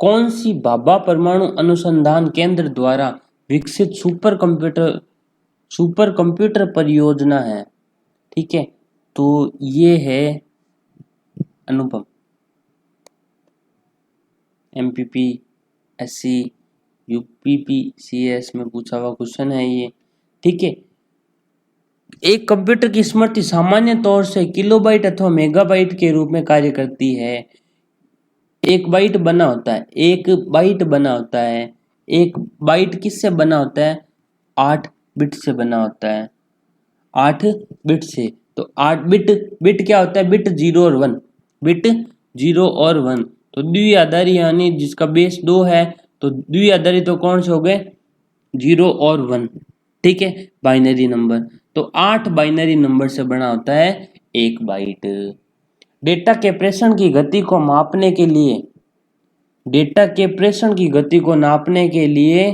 कौन सी भाभा परमाणु अनुसंधान केंद्र द्वारा विकसित सुपर कंप्यूटर परियोजना है? ठीक है, तो ये है अनुपम। MPP, SC, UPPCS में पूछा हुआ क्वेश्चन है ये, ठीक है। एक कंप्यूटर की स्मृति सामान्य तौर से किलोबाइट अथवा मेगाबाइट के रूप में कार्य करती है। एक बाइट बना होता है, एक बाइट बना होता है, एक बाइट किससे बना होता है? 8 बिट से बना होता है, 8 बिट से। तो 8 बिट क्या होता है? बिट 0 और 1, बिट 0 और 1। तो द्विआधारी यानी जिसका बेस 2 है, तो द्विआधारी तो कौन से हो गए? 0 और 1, ठीक है, बाइनरी नंबर। तो 8 बाइनरी नंबर से बना होता है एक बाइट। डेटा के प्रेषण की गति को मापने के लिए, डेटा के प्रेषण की गति को नापने के लिए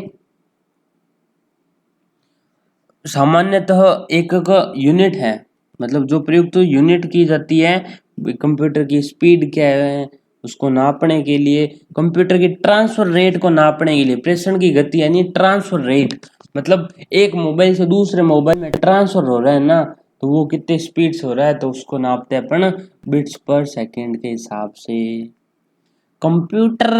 सामान्यतः एक यूनिट है, मतलब जो प्रयुक्त यूनिट की जाती है कंप्यूटर की स्पीड क्या है उसको नापने के लिए, कंप्यूटर की ट्रांसफर रेट को नापने के लिए। प्रेषण की गति यानी ट्रांसफर रेट, मतलब एक मोबाइल से दूसरे मोबाइल में ट्रांसफर हो रहा है ना, तो वो कितने स्पीड से हो रहा है, तो उसको नापते हैं अपन बिट्स पर सेकंड के हिसाब से। कंप्यूटर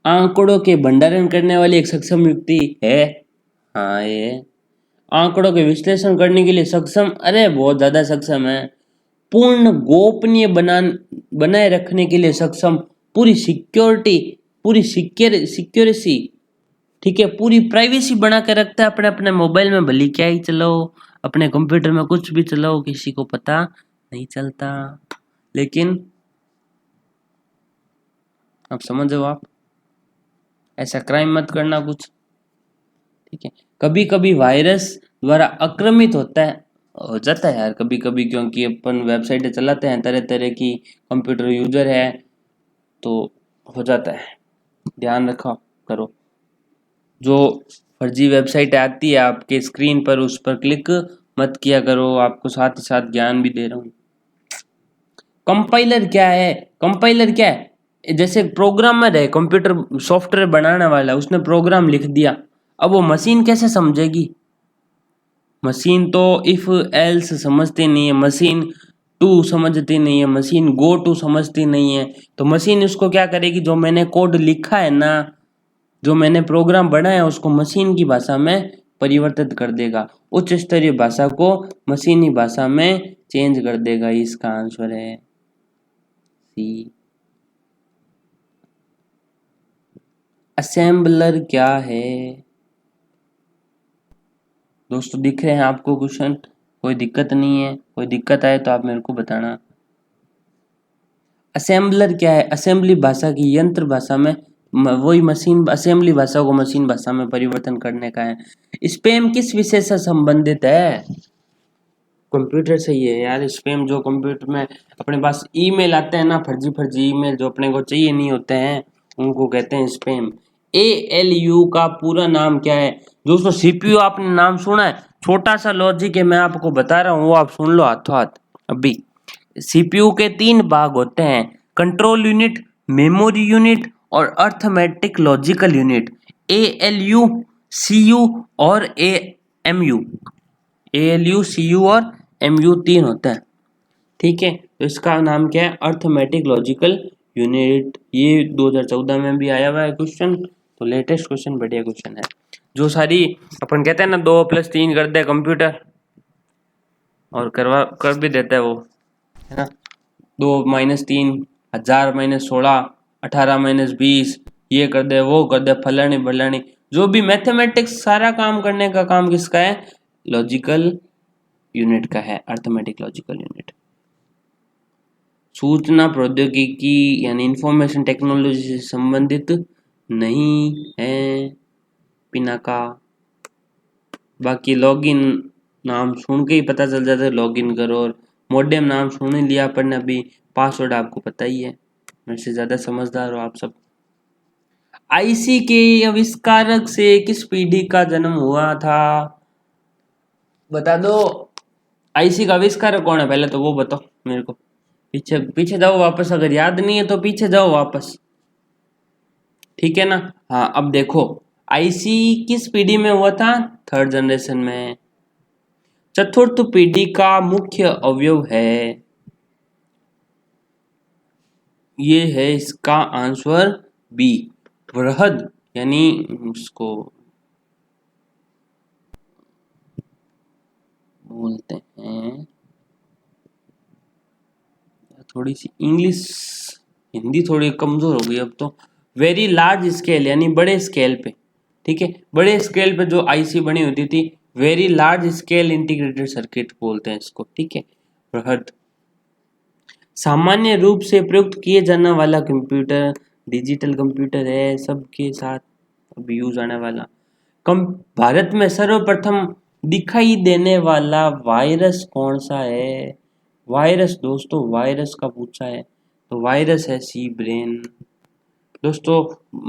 आंकड़ों के भंडारण करने वाली एक सक्षम युक्ति है। हाँ, ये आंकड़ों के विश्लेषण करने के लिए सक्षम, अरे बहुत ज्यादा सक्षम है। पूर्ण गोपनीय बनाए रखने के लिए सक्षम, पूरी सिक्योरिटी, ठीक है, पूरी प्राइवेसी बना के रखता है अपने अपने मोबाइल में, भले क्या ही चलाओ, अपने कंप्यूटर में कुछ भी चलाओ, किसी को पता नहीं चलता। लेकिन अब समझो आप, ऐसा क्राइम मत करना कुछ, ठीक है। कभी कभी वायरस द्वारा आक्रमित हो जाता है यार कभी कभी, क्योंकि अपन वेबसाइटें चलाते हैं, तरह तरह की कंप्यूटर यूजर है, तो हो जाता है, ध्यान रखा करो। जो फर्जी वेबसाइट आती है आपके स्क्रीन पर, उस पर क्लिक मत किया करो, आपको साथ ही साथ ज्ञान भी दे रहा हूँ। कंपाइलर क्या है? कंपाइलर क्या है? जैसे प्रोग्रामर है, कंप्यूटर सॉफ्टवेयर बनाने वाला, उसने प्रोग्राम लिख दिया, अब वो मशीन कैसे समझेगी? मशीन तो इफ एल्स समझती नहीं है, मशीन टू समझती नहीं है, मशीन गो टू समझती नहीं है, तो मशीन उसको क्या करेगी? जो मैंने कोड लिखा है ना, जो मैंने प्रोग्राम बनाया है, उसको मशीन की भाषा में परिवर्तित कर देगा, उच्च स्तरीय भाषा को मशीनी भाषा में चेंज कर देगा। इसका आंसर है सी। असेंबलर क्या है? दोस्तों दिख रहे हैं आपको क्वेश्चन? कोई दिक्कत नहीं है, कोई दिक्कत आए तो आप मेरे को बताना। असेंबलर क्या है? असेंबली भाषा की यंत्र भाषा में, वही मशीन, असेंबली भाषा को मशीन भाषा में परिवर्तन करने का है। स्पैम किस विषय से संबंधित है? कंप्यूटर से ही है यार। स्पैम जो कंप्यूटर में अपने पास ईमेल आते हैं ना, फर्जी ईमेल जो अपने को चाहिए नहीं होते हैं, उनको कहते हैं स्पैम। ALU का पूरा नाम क्या है? दोस्तों CPU आपने नाम सुना है? छोटा सा लॉजिक है, मैं आपको बता रहा हूँ, वो आप सुन लो हाथों हाथ अभी। CPU के 3 भाग होते हैं, कंट्रोल यूनिट, मेमोरी यूनिट और arithmetic logical unit. ALU, CU और AMU। ALU, CU और MU 3 होता है, ठीक है। तो इसका नाम क्या है, अर्थमेटिक लॉजिकल यूनिट। ये 2014 में भी आया हुआ है क्वेश्चन, तो लेटेस्ट क्वेश्चन, बढ़िया क्वेश्चन है। जो सारी अपन कहते हैं ना 2+3 कर दे कंप्यूटर, और कर भी देता है वो, है ना। 2-3, 1000-16, 18-20, ये कर दे वो कर दे, फलानी फलानी, जो भी मैथमेटिक्स सारा काम करने का काम किसका है, लॉजिकल यूनिट का है, अर्थमेटिक लॉजिकल यूनिट। सूचना प्रौद्योगिकी यानी इंफॉर्मेशन टेक्नोलॉजी से संबंधित नहीं है पिनाका। बाकी लॉगिन नाम सुन के ही पता चल जाता है, लॉगिन करो, और मॉडेम नाम सुन ही लिया अपन ने अभी, पासवर्ड आपको पता ही है, मेरे से ज़्यादा समझदार हो आप सब। आईसी के आविष्कारक से किस पीढ़ी का जन्म हुआ था, बता दो। आईसी का आविष्कारक कौन है, पहले तो वो बताओ मेरे को। पीछे पीछे जाओ वापस, अगर याद नहीं है तो पीछे जाओ वापस, ठीक है ना। हाँ, अब देखो आईसी किस पीढ़ी में हुआ था, 3rd जनरेशन में। चतुर्थ पीढ़ी का मुख्य अवयव है, ये है इसका आंसर बी, बृहद, यानी इसको बोलते हैं, थोड़ी सी इंग्लिश हिंदी थोड़ी कमजोर हो गई अब तो, वेरी लार्ज स्केल यानी बड़े स्केल पे, ठीक है। बड़े स्केल पे जो आईसी बनी होती थी, very large scale integrated circuit बोलते हैं इसको, ठीक है, बृहद। सामान्य रूप से प्रयुक्त किए जाने वाला कंप्यूटर डिजिटल कंप्यूटर है, सबके साथ अब यूज आने वाला। कम भारत में सर्वप्रथम दिखाई देने वाला वायरस कौन सा है, वायरस दोस्तों, वायरस का पूछा है, तो वायरस है सी ब्रेन। दोस्तों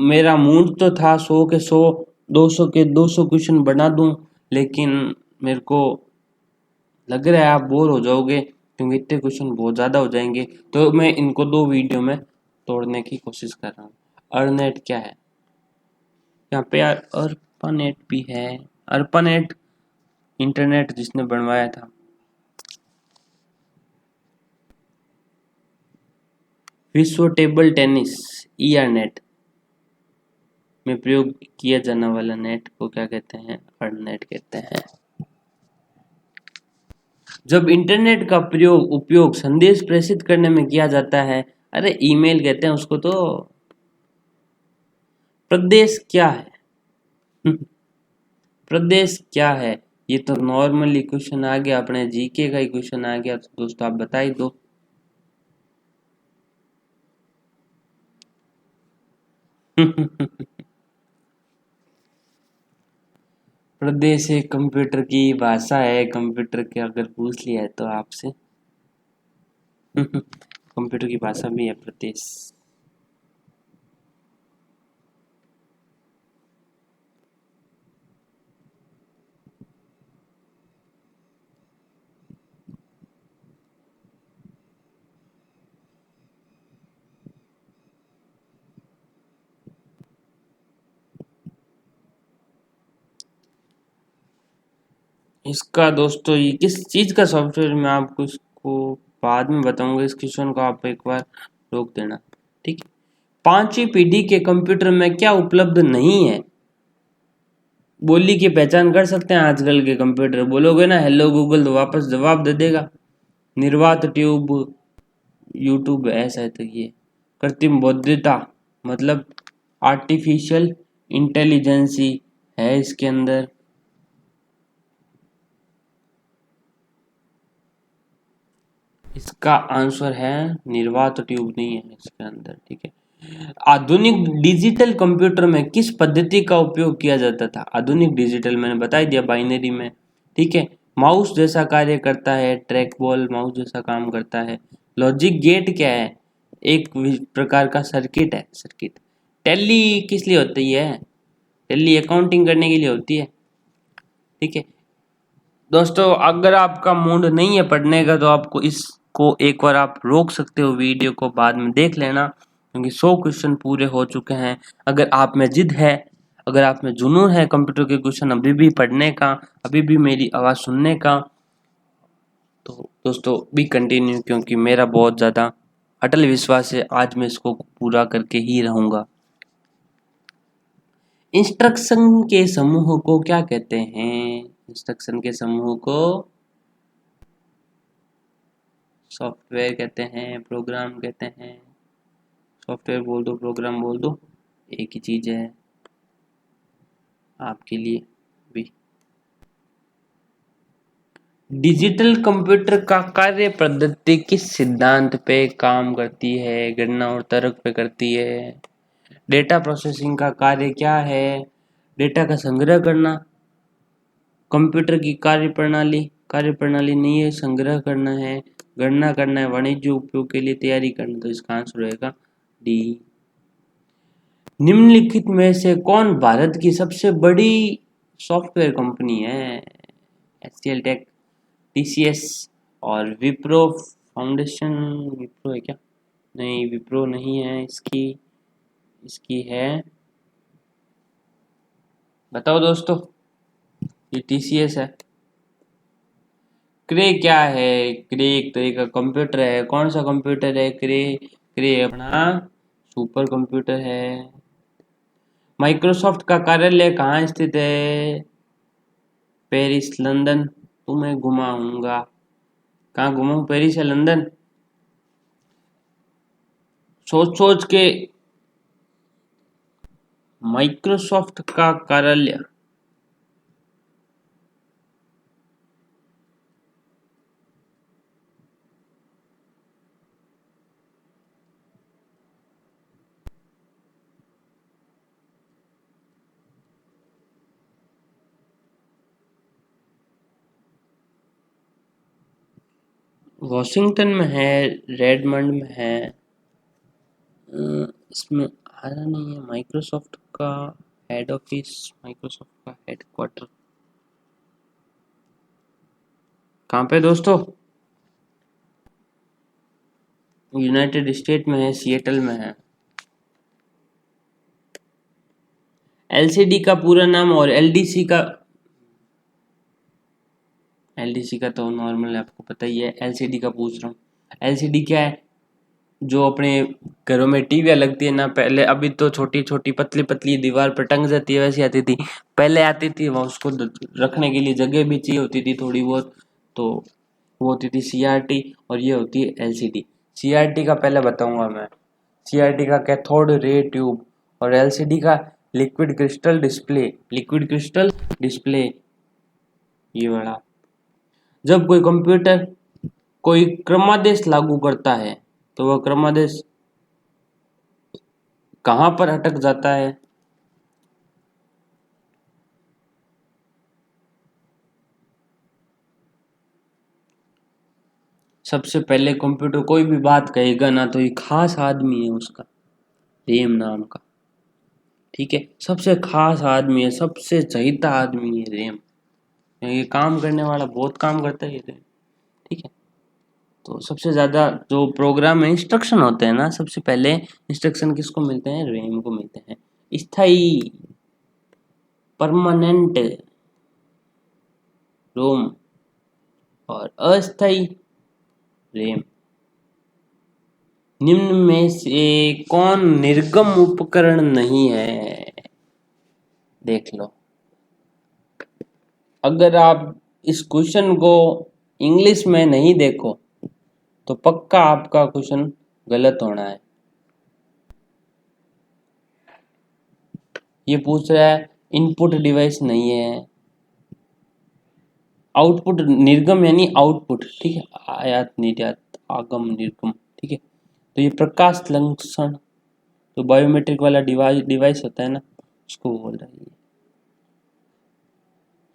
मेरा मूड तो था 100 के 100, 200 के 200 क्वेश्चन बना दूं, लेकिन मेरे को लग रहा है आप बोर हो जाओगे, क्योंकि इतने क्वेश्चन बहुत ज़्यादा हो जाएंगे, तो मैं इनको 2 वीडियो में तोड़ने की कोशिश कर रहा हूँ। अर्नेट क्या है, यहाँ पे यार अर्पानेट भी है, अर्पानेट इंटरनेट जिसने बनवाया था। विश्व टेबल टेनिस ईआरनेट में प्रयोग किया जाने वाला नेट को क्या कहते हैं, अर्नेट कहते हैं। जब इंटरनेट का उपयोग संदेश प्रेषित करने में किया जाता है, अरे ईमेल कहते हैं उसको तो। प्रदेश क्या है प्रदेश क्या है, ये तो नॉर्मली क्वेश्चन आ गया, अपने जीके का ही क्वेश्चन आ गया, तो दोस्तों आप बता ही दो। प्रदेश एक कंप्यूटर की भाषा है, कंप्यूटर के अगर पूछ लिया है तो आपसे कंप्यूटर की भाषा भी है प्रदेश। इसका दोस्तों ये किस चीज का सॉफ्टवेयर, मैं आपको इसको बाद में बताऊंगा, इस क्वेश्चन को आप एक बार रोक देना, ठीक है। 5वीं पीढ़ी के कंप्यूटर में क्या उपलब्ध नहीं है, बोली की पहचान कर सकते हैं आजकल के कंप्यूटर, बोलोगे ना हेलो गूगल तो वापस जवाब दे देगा। निर्वात ट्यूब, यूट्यूब, ऐसा है तो ये कृत्रिम बुद्धिमत्ता मतलब आर्टिफिशियल इंटेलिजेंसी है इसके अंदर। इसका आंसर है निर्वात ट्यूब नहीं है इसके अंदर, ठीक है। आधुनिक डिजिटल कंप्यूटर में किस पद्धति का उपयोग किया जाता था, आधुनिक डिजिटल मैंने बता दिया, बाइनरी में, ठीक है। माउस जैसा कार्य करता है, ट्रैक बॉल माउस जैसा काम करता है। लॉजिक गेट क्या है, एक प्रकार का सर्किट है, सर्किट। टैली किस लिए होती है, टैली अकाउंटिंग करने के लिए होती है, ठीक है। दोस्तों अगर आपका मूड नहीं है पढ़ने का तो आपको इसको एक बार आप रोक सकते हो, वीडियो को बाद में देख लेना, क्योंकि 100 क्वेश्चन पूरे हो चुके हैं। अगर आप में जिद है, अगर आप में जुनून है कंप्यूटर के क्वेश्चन अभी भी पढ़ने का, अभी भी मेरी आवाज़ सुनने का, तो दोस्तों भी कंटिन्यू, क्योंकि मेरा बहुत ज़्यादा अटल विश्वास है आज मैं इसको पूरा करके ही रहूँगा। इंस्ट्रक्शन के समूह को क्या कहते हैं? इंस्ट्रक्शन के समूह को सॉफ्टवेयर कहते हैं, प्रोग्राम कहते हैं। सॉफ्टवेयर बोल दो, प्रोग्राम बोल दो, एक ही चीज़ है आपके लिए भी। डिजिटल कंप्यूटर का कार्य पद्धति किस सिद्धांत पे काम करती है? गणना और तर्क पे करती है। डेटा प्रोसेसिंग का कार्य क्या है? डेटा का संग्रह करना। कंप्यूटर की कार्यप्रणाली नहीं है, संग्रह करना है। गणना करना है, वाणिज्य उपयोग के लिए तैयारी करना। तो इसका आंसर रहेगा डी। निम्नलिखित में से कौन भारत की सबसे बड़ी सॉफ्टवेयर कंपनी है? एचसीएल टेक, टीसीएस और विप्रो फाउंडेशन। विप्रो है क्या? नहीं, विप्रो नहीं है इसकी है, बताओ दोस्तों। ये टीसीएस है। क्रे क्या है? क्रे एक तरह का कंप्यूटर है। कौन सा कंप्यूटर है क्रे? क्रे अपना सुपर कंप्यूटर है। माइक्रोसॉफ्ट का कार्यालय कहाँ स्थित है? Paris, London. तुम्हें घुमाऊंगा। कहाँ घुमाऊं, पेरिस या लंदन? सोच सोच के। माइक्रोसॉफ्ट का कार्यालय वॉशिंगटन में है, रेडमंड में है। इसमें आ रहा नहीं है। माइक्रोसॉफ्ट का हेड ऑफिस, माइक्रोसॉफ्ट का हेडक्वार्टर कहाँ पे दोस्तों? यूनाइटेड स्टेट में है, सिएटल में है। एलसीडी का पूरा नाम और एलडीसी का तो नॉर्मल है, आपको पता ही है। एलसीडी का पूछ रहा हूँ। एलसीडी क्या है? जो अपने घरों में टीवियाँ लगती है ना पहले, अभी तो छोटी छोटी पतली पतली दीवार पर टंग जाती है, वैसी आती थी पहले। आती थी वहाँ, उसको रखने के लिए जगह भी चाहिए होती थी थोड़ी बहुत, तो वो होती थी सीआरटी और ये होती है एलसीडी। सीआरटी का पहले बताऊंगा मैं। सीआरटी का कैथोड रे ट्यूब और एलसीडी का liquid crystal display. Liquid crystal display ये वाला। जब कोई कंप्यूटर कोई क्रमादेश लागू करता है तो वह क्रमादेश कहाँ पर अटक जाता है? सबसे पहले कंप्यूटर कोई भी बात कहेगा ना तो ये खास आदमी है उसका, रेम नाम का। ठीक है, सबसे खास आदमी है, सबसे चहीता आदमी है रेम। ये काम करने वाला बहुत काम करता है ये रेम। ठीक है, तो सबसे ज़्यादा जो प्रोग्राम में इंस्ट्रक्शन होते हैं ना, सबसे पहले इंस्ट्रक्शन किसको मिलते हैं? रेम को मिलते हैं। स्थायी, परमानेंट रोम और अस्थायी रेम। निम्न में से कौन निर्गम उपकरण नहीं है? देख लो। अगर आप इस क्वेश्चन को इंग्लिश में नहीं देखो तो पक्का आपका क्वेश्चन गलत होना है। ये पूछ रहा है इनपुट डिवाइस नहीं है, आउटपुट निर्गम यानी आउटपुट। ठीक है, आयात निर्यात, आगम निर्गम। ठीक है, तो ये प्रकाश संश्लेषण तो बायोमेट्रिक वाला डिवाइस होता है ना, उसको बोल रहा है।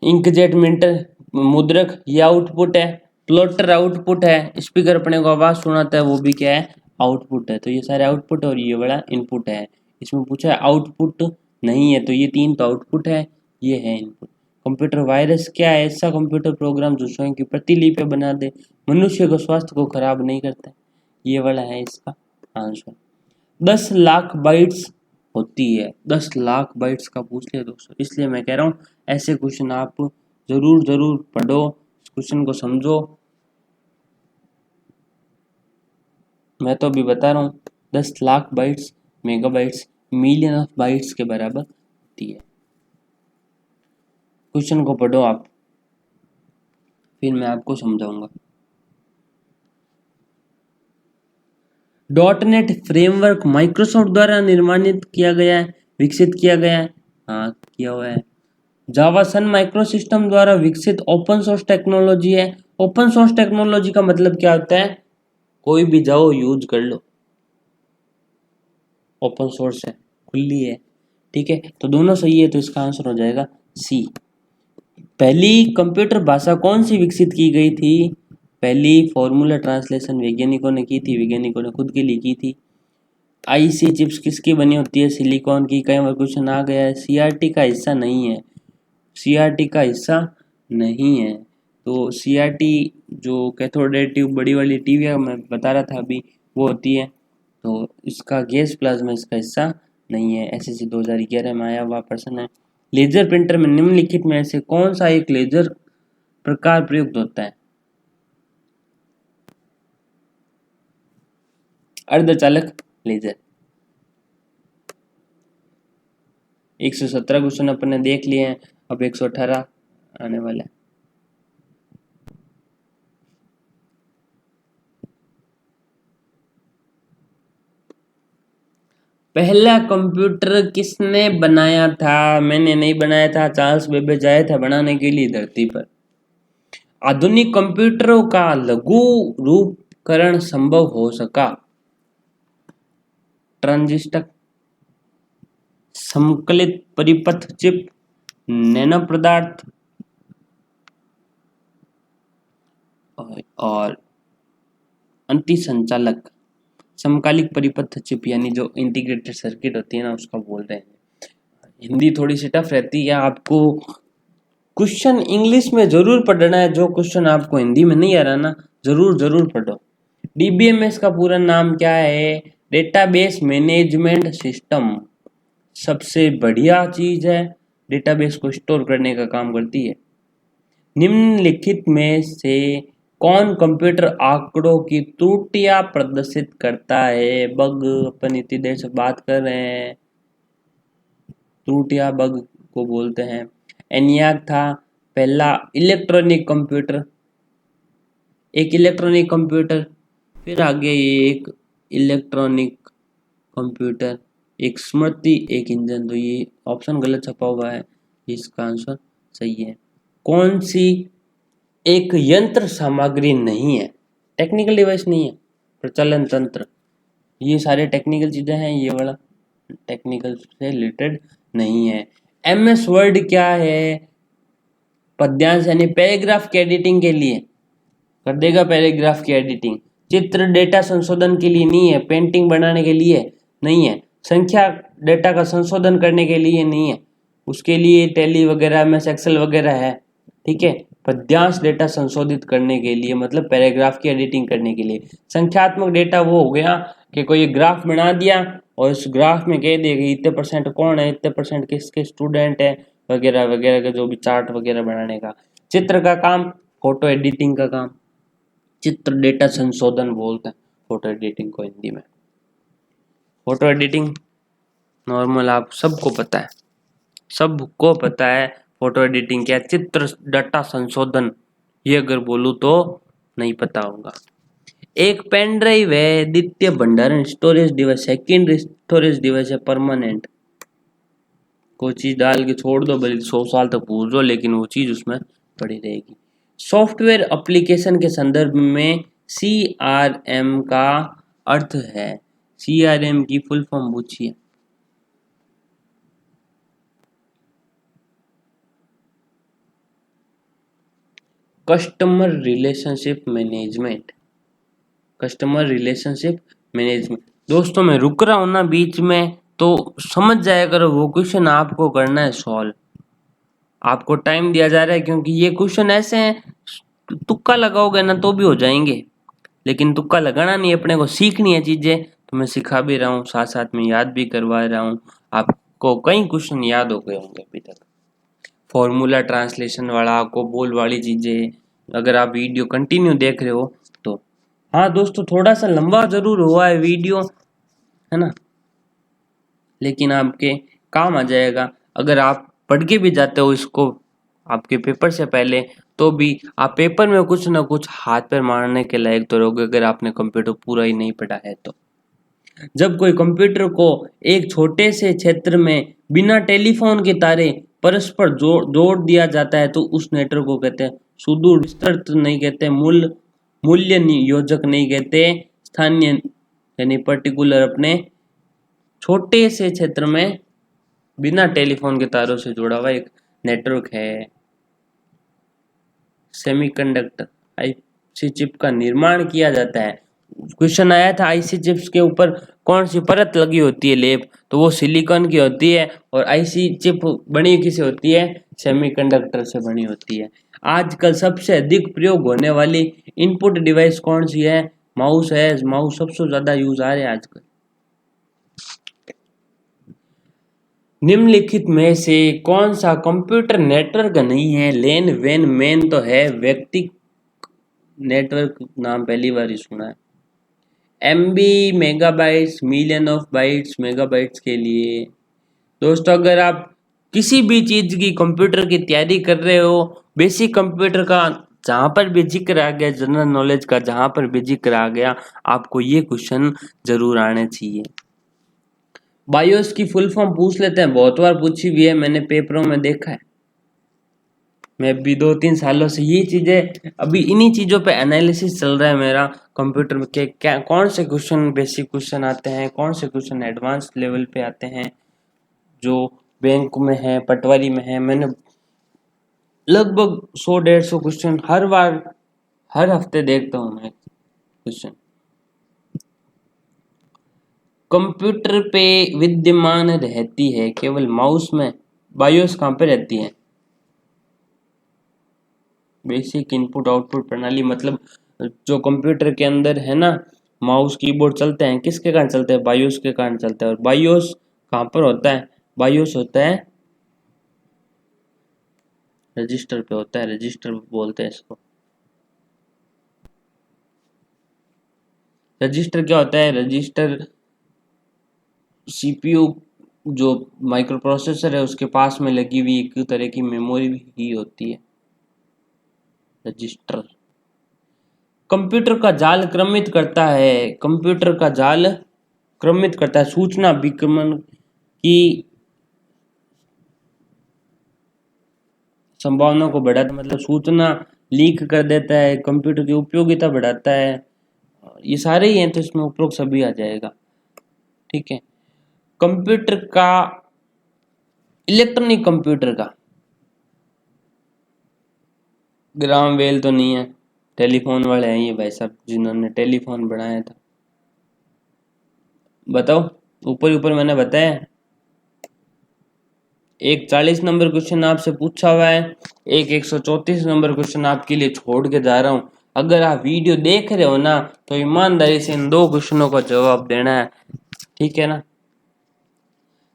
इंकजेट मिंटर मुद्रक ये आउटपुट है। प्लॉटर आउटपुट है। स्पीकर अपने को आवाज सुनाता है, वो भी क्या है? आउटपुट है। तो ये सारे आउटपुट और ये बड़ा इनपुट है। इसमें पूछा है आउटपुट नहीं है, तो ये तीन तो आउटपुट है, ये है इनपुट। कंप्यूटर वायरस क्या है? ऐसा कंप्यूटर प्रोग्राम जो स्वयं की प्रतिलिपि बना दे, मनुष्य को स्वास्थ्य को खराब नहीं करता। ये वाला है इसका आंसर। 10 लाख बाइट्स होती है। 10 लाख बाइट्स का पूछ लिया दोस्तों, इसलिए मैं कह रहा हूँ ऐसे क्वेश्चन आप जरूर जरूर पढ़ो, क्वेश्चन को समझो। मैं तो अभी बता रहा हूँ 10 lakh bytes megabytes million of bytes के बराबर होती है। क्वेश्चन को पढ़ो आप, फिर मैं आपको समझाऊंगा। डॉटनेट फ्रेमवर्क माइक्रोसॉफ्ट द्वारा निर्माणित किया गया है, विकसित किया गया है, हाँ किया हुआ है। जावा सन माइक्रो सिस्टम द्वारा विकसित ओपन सोर्स टेक्नोलॉजी है। ओपन सोर्स टेक्नोलॉजी का मतलब क्या होता है? कोई भी जाओ यूज कर लो, ओपन सोर्स है, खुली है, ठीक है। तो दोनों सही है, तो इसका आंसर हो जाएगा सी। पहली कंप्यूटर भाषा कौन सी विकसित की गई थी? पहली फॉर्मूला ट्रांसलेशन वैज्ञानिकों ने की थी, वैज्ञानिकों ने खुद के लिए की थी। आईसी चिप्स किसकी बनी होती है? सिलिकॉन की। कई बार क्वेश्चन आ गया है। सीआरटी का हिस्सा नहीं है, सीआरटी का हिस्सा नहीं है। तो सीआरटी जो कैथोड रे ट्यूब बड़ी वाली टीवी मैं बता रहा था अभी, वो होती है। तो इसका गैस प्लाज्मा इसका हिस्सा नहीं है। एसएससी 2011 में आया हुआ प्रश्न है। लेजर प्रिंटर में निम्नलिखित में से कौन सा एक लेजर प्रकार प्रयुक्त होता है? अर्धचालक लेजर। 117 क्वेश्चन अपन ने देख लिए हैं, अब 118 आने वाला है। पहला कंप्यूटर किसने बनाया था? मैंने नहीं बनाया था, चार्ल्स बेबेज आया था बनाने के लिए धरती पर। आधुनिक कंप्यूटरों का लघु रूपकरण संभव हो सका। ट्रांजिस्टर, समकलित परिपथ चिप, नैनो पदार्थ और अंति संचालक। समकालिक परिपथ चिप यानी जो इंटीग्रेटेड सर्किट होती है ना, उसका बोल रहे हैं। हिंदी थोड़ी सी टफ रहती है, आपको क्वेश्चन इंग्लिश में जरूर पढ़ना है। जो क्वेश्चन आपको हिंदी में नहीं आ रहा ना, जरूर जरूर पढ़ो। डीबीएमएस का पूरा नाम क्या है? Database management system. सबसे बढ़िया चीज है, डेटाबेस को स्टोर करने का काम करती है। निम्नलिखित में से कौन कंप्यूटर आंकड़ों की त्रुटियां प्रदर्शित करता है? बग, अपन इतनी देर से बात कर रहे हैं, त्रुटियां बग को बोलते हैं। एनियाक था पहला इलेक्ट्रॉनिक कंप्यूटर, एक इलेक्ट्रॉनिक कंप्यूटर। फिर आगे एक इलेक्ट्रॉनिक कंप्यूटर, एक स्मृति, एक इंजन। तो ये ऑप्शन गलत छपा हुआ है, इसका आंसर सही है। कौन सी एक यंत्र सामग्री नहीं है? टेक्निकल डिवाइस नहीं है, प्रचलन तंत्र। ये सारे टेक्निकल चीजें हैं, ये वाला टेक्निकल से रिलेटेड नहीं है। एमएस वर्ड क्या है? पद्यांश यानी पैराग्राफ की एडिटिंग के लिए कर देगा, पैराग्राफ की एडिटिंग। चित्र डेटा संशोधन के लिए नहीं है, पेंटिंग बनाने के लिए नहीं है, संख्या डेटा का संशोधन करने के लिए नहीं है, उसके लिए टैली वगैरह में एक्सेल वगैरह है, ठीक है। पद्यांश डेटा संशोधित करने के लिए मतलब पैराग्राफ की एडिटिंग करने के लिए। संख्यात्मक डेटा वो हो गया कि कोई ग्राफ बना दिया और उस ग्राफ में कह दिया कि इतने परसेंट कौन है, इतने परसेंट किसके स्टूडेंट है, वगैरह वगैरह का जो भी चार्ट वगैरह बनाने का। चित्र का काम, फोटो एडिटिंग का काम, चित्र डेटा संशोधन बोलते हैं फोटो एडिटिंग को हिंदी में। फोटो एडिटिंग नॉर्मल आप सबको पता है, सबको पता है फोटो एडिटिंग क्या, चित्र डाटा संशोधन ये अगर बोलूं तो नहीं पता होगा। एक पेन ड्राइव है द्वितीय भंडारण storage device, secondary storage device है परमानेंट। कोई चीज डाल के छोड़ दो भले 100 साल तक भूल दो, लेकिन वो चीज उसमें पड़ी रहेगी। सॉफ्टवेयर एप्लीकेशन के संदर्भ में CRM का अर्थ है। CRM की फुल फॉर्म पूछिए। Customer relationship management, customer relationship management. दोस्तों मैं रुक रहा हूं ना बीच में, तो समझ जाया करो वो क्वेश्चन आपको करना है सॉल्व। आपको टाइम दिया जा रहा है क्योंकि ये क्वेश्चन ऐसे हैं, तुक्का लगाओगे ना तो भी हो जाएंगे, लेकिन तुक्का लगाना नहीं, अपने को सीखनी है चीजें। तो मैं सिखा भी रहा हूँ, साथ साथ में याद भी करवा रहा हूँ। आपको कई क्वेश्चन याद हो गए होंगे अभी तक। फॉर्मूला ट्रांसलेशन वाला, कोबोल वाली चीजें, अगर आप वीडियो कंटिन्यू देख रहे हो तो। हाँ दोस्तों, थोड़ा सा लंबा जरूर हुआ है वीडियो, है ना, लेकिन आपके काम आ जाएगा। अगर आप पढ़ के भी जाते हो इसको आपके पेपर से पहले, तो भी आप पेपर में कुछ ना कुछ हाथ पैर मारने के लायक तो रहोगे, अगर आपने कंप्यूटर पूरा ही नहीं पढ़ा है तो। जब कोई कंप्यूटर को एक छोटे से क्षेत्र में बिना टेलीफोन के तारे परस्पर जोड़ दिया जाता है तो उस नेटवर्क को कहते हैं सुदूर विस्तृत नहीं कहते, मूल्य योजक नहीं कहते, स्थानीय यानी पर्टिकुलर अपने छोटे से क्षेत्र में बिना टेलीफोन के तारों से जुड़ा हुआ एक नेटवर्क है। सेमीकंडक्टर आईसी चिप का निर्माण किया जाता है। क्वेश्चन आया था आईसी चिप्स के ऊपर कौन सी परत लगी होती है लेप, तो वो सिलिकॉन की होती है। और आईसी चिप बनी किसे होती है? सेमीकंडक्टर से बनी होती है। आजकल सबसे अधिक प्रयोग होने वाली इनपुट डिवाइस कौन सी है? माउस है। माउस सबसे ज्यादा यूज आ रहा है आजकल। निम्नलिखित में से कौन सा कंप्यूटर नेटवर्क नहीं है? लेन वेन मेन तो है, व्यक्ति नेटवर्क नाम पहली बार ही सुना है। MB megabytes, million of bytes megabytes के लिए। दोस्तों, अगर आप किसी भी चीज की कंप्यूटर की तैयारी कर रहे हो, बेसिक कंप्यूटर का जहां पर भी जिक्र आ गया, जनरल नॉलेज का जहां पर भी जिक्र आ गया, आपको ये क्वेश्चन जरूर आने चाहिए। बायोस की फुल फॉर्म पूछ लेते हैं, बहुत बार पूछी हुई है, मैंने पेपरों में देखा है। मैं भी 2-3 सालों से ये चीजें, अभी इन्हीं चीजों पे एनालिसिस चल रहा है मेरा कंप्यूटर में, क्या कौन से क्वेश्चन बेसिक क्वेश्चन आते हैं, कौन से क्वेश्चन एडवांस लेवल पे आते हैं, जो बैंक में है, पटवारी में है। मैंने लगभग 100-150 क्वेश्चन हर बार, हर हफ्ते देखता हूँ मैं क्वेश्चन। कंप्यूटर पे विद्यमान रहती है केवल माउस में, बायोस कहाँ पे रहती है? बेसिक इनपुट आउटपुट प्रणाली, मतलब जो कंप्यूटर के अंदर है ना, माउस कीबोर्ड चलते हैं, किसके कारण चलते हैं? बायोस के कारण चलते हैं। और बायोस कहाँ पर होता है? बायोस होता है रजिस्टर पे होता है, रजिस्टर बोलते हैं इसको। रजिस्टर क्या होता है? रजिस्टर सीपीयू जो माइक्रो प्रोसेसर है उसके पास में लगी हुई एक तरह की मेमोरी ही होती है रजिस्टर। कंप्यूटर का जाल क्रमित करता है, कंप्यूटर का जाल क्रमित करता है, सूचना विक्रमण की संभावना को बढ़ाता है, मतलब सूचना लीक कर देता है, कंप्यूटर की उपयोगिता बढ़ाता है। ये सारे ही हैं तो इसमें उपरोक्त सभी आ जाएगा। ठीक है। कंप्यूटर का, इलेक्ट्रॉनिक कंप्यूटर का ग्राम वेल तो नहीं है, टेलीफोन वाले हैं ये भाई साहब जिन्होंने टेलीफोन बनाया था। बताओ, ऊपर ऊपर मैंने बताया। एक 40 नंबर क्वेश्चन आपसे पूछा हुआ है, एक 134 नंबर क्वेश्चन आपके लिए छोड़ के जा रहा हूं। अगर आप वीडियो देख रहे हो ना, तो ईमानदारी से इन 2 क्वेश्चनों का जवाब देना है, ठीक है ना।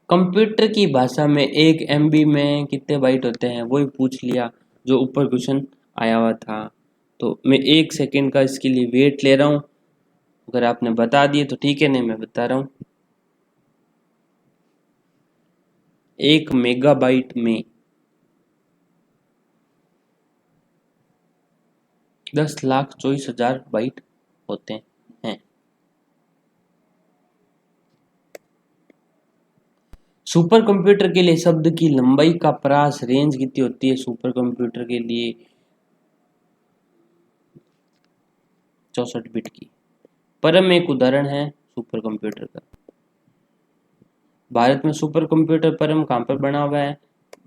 कंप्यूटर की भाषा में 1 MB में कितने बाइट होते हैं, वही पूछ लिया जो ऊपर क्वेश्चन आया हुआ था। तो मैं 1 सेकेंड का इसके लिए वेट ले रहा हूँ, अगर आपने बता दिए तो ठीक है, नहीं मैं बता रहा हूँ। 1 मेगाबाइट में 10,24,000 बाइट होते हैं। सुपर कंप्यूटर के लिए शब्द की लंबाई का प्रास रेंज कितनी होती है? सुपर कंप्यूटर के लिए 64 बिट की। परम एक उदाहरण है सुपर कंप्यूटर का। भारत में सुपर कंप्यूटर परम कहाँ पर बना हुआ है?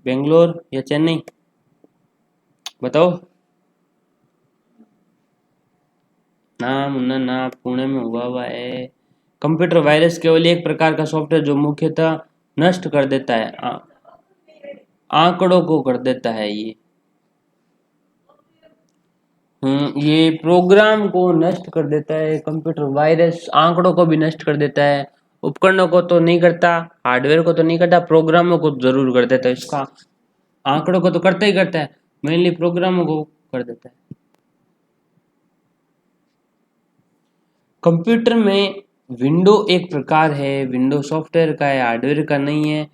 बेंगलोर या चेन्नई? बताओ ना मुन्ना ना, पुणे में हुआ है। कंप्यूटर वायरस केवल एक प्रकार का सॉफ्टवेयर जो मुख्यतः नष्ट कर देता है, आंकड़ों को कर देता है ये। ये प्रोग्राम को नष्ट कर देता है, कंप्यूटर वायरस आंकड़ों को भी नष्ट कर देता है। उपकरणों को तो नहीं करता, हार्डवेयर को तो नहीं करता, प्रोग्रामों को जरूर कर देता है। इसका आंकड़ों को तो करता ही करता है, मेनली प्रोग्रामों को कर देता है। कंप्यूटर में विंडो एक प्रकार है, विंडो सॉफ्टवेयर का है, हार्डवेयर का नहीं है,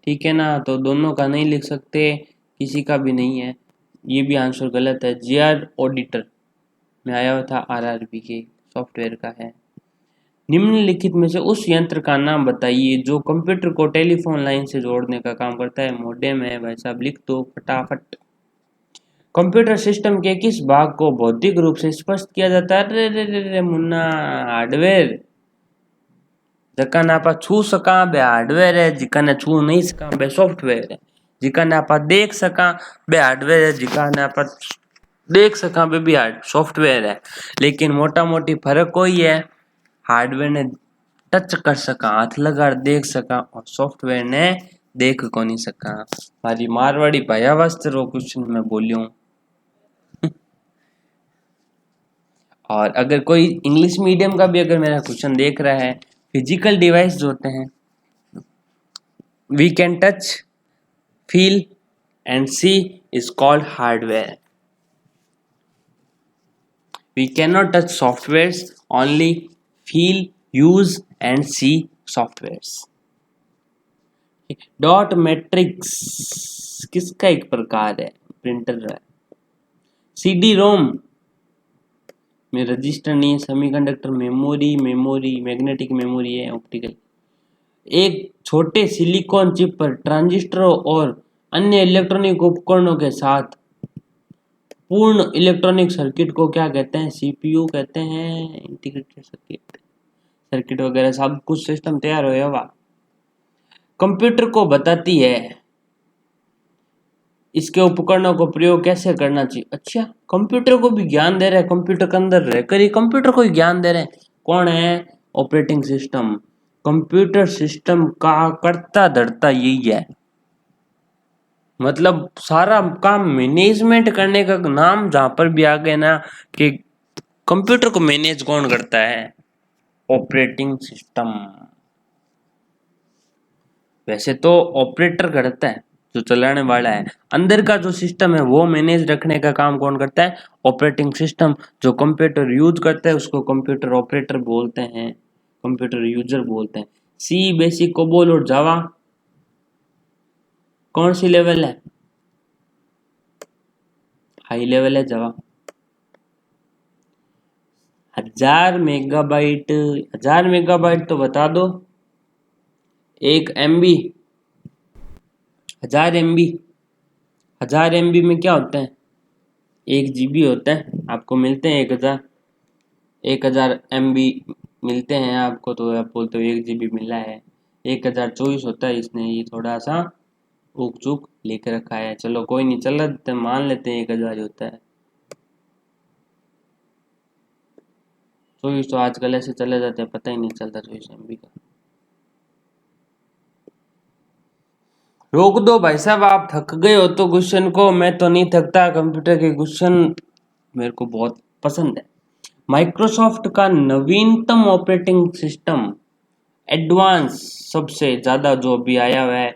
ठीक है ना। तो दोनों का नहीं लिख सकते, किसी का भी नहीं है, ये भी आंसर गलत है। जीआर ऑडिटर में आया हुआ था, आरआरबी के सॉफ्टवेयर का है। निम्नलिखित में से उस यंत्र का नाम बताइए जो कंप्यूटर को टेलीफोन लाइन से जोड़ने का काम करता है। मॉडेम है भाई साहब, लिख दो फटाफट। कंप्यूटर सिस्टम के किस भाग को भौतिक रूप से स्पष्ट किया जाता है? अरे रे रे रे मुन्ना, हार्डवेयर। जिकने आप छू सका बे हार्डवेयर है, जिकने छू नहीं सका बे सॉफ्टवेयर है। जिकने आप देख सका बे हार्डवेयर है, जिकने आप देख सका बे भी सॉफ्टवेयर है। लेकिन मोटा मोटी फर्क कोई है, हार्डवेयर ने टच कर सका, हाथ लगा देख सका, और सॉफ्टवेयर ने देख को नहीं सका। हमारी मारवाड़ी भाया वास्ते रो क्वेश्चन में बोलियो। और अगर कोई इंग्लिश मीडियम का भी अगर मेरा क्वेश्चन देख रहा है, फिजिकल डिवाइस जो होते हैं, we can touch, feel and see is called hardware. We can not touch software, only feel, use and see software. Dot matrix किसका एक प्रकार है? प्रिंटर है। सीडी रोम में रजिस्टर नहीं है, सेमीकंडक्टर मेमोरी मैग्नेटिक मेमोरी है, ऑप्टिकल। एक छोटे सिलिकॉन चिप पर ट्रांजिस्टरों और अन्य इलेक्ट्रॉनिक उपकरणों के साथ पूर्ण इलेक्ट्रॉनिक सर्किट को क्या कहते हैं? सीपीयू कहते हैं, इंटीग्रेटेड सर्किट। सर्किट वगैरह सब कुछ सिस्टम तैयार होगा। कंप्यूटर को बताती है इसके उपकरणों को प्रयोग कैसे करना चाहिए। अच्छा, कंप्यूटर को भी ज्ञान दे रहे हैं, कंप्यूटर के अंदर रहकर ही कंप्यूटर को ही ज्ञान दे रहे हैं। कौन है? Operating system. कंप्यूटर सिस्टम का करता धरता यही है, मतलब सारा काम मैनेजमेंट करने का नाम जहां पर भी आ गया ना कि कंप्यूटर को मैनेज कौन करता है? Operating system. वैसे तो ऑपरेटर करता है, जो चलाने वाला है, अंदर का जो सिस्टम है वो मैनेज रखने का काम कौन करता है? Operating system. जो कंप्यूटर यूज करता है उसको कंप्यूटर ऑपरेटर बोलते हैं, कंप्यूटर यूजर बोलते हैं। सी, बेसिक, कोबोल और जावा कौन सी लेवल है? हाई लेवल है जावा। 1000 मेगाबाइट, 1000 मेगाबाइट तो बता दो। 1 MB, 1000 MB, 1000 MB में क्या होता है? 1 GB होता है। आपको मिलते हैं 1000 MB मिलते हैं आपको, तो आप बोलते हो 1 GB मिला है। 1024 होता है, इसने ये थोड़ा सा ऊक चूक लेकर रखा है। चलो कोई नहीं, चल मान लेते हैं 1000 होता है। 24 तो आजकल ऐसे चले जाते हैं, पता ही नहीं चलता 24 MB का। रोक दो भाई साहब, आप थक गए हो तो क्वेश्चन को, मैं तो नहीं थकता। कंप्यूटर के क्वेश्चन मेरे को बहुत पसंद है। माइक्रोसॉफ्ट का नवीनतम ऑपरेटिंग सिस्टम एडवांस, सबसे ज्यादा जो भी आया हुआ है,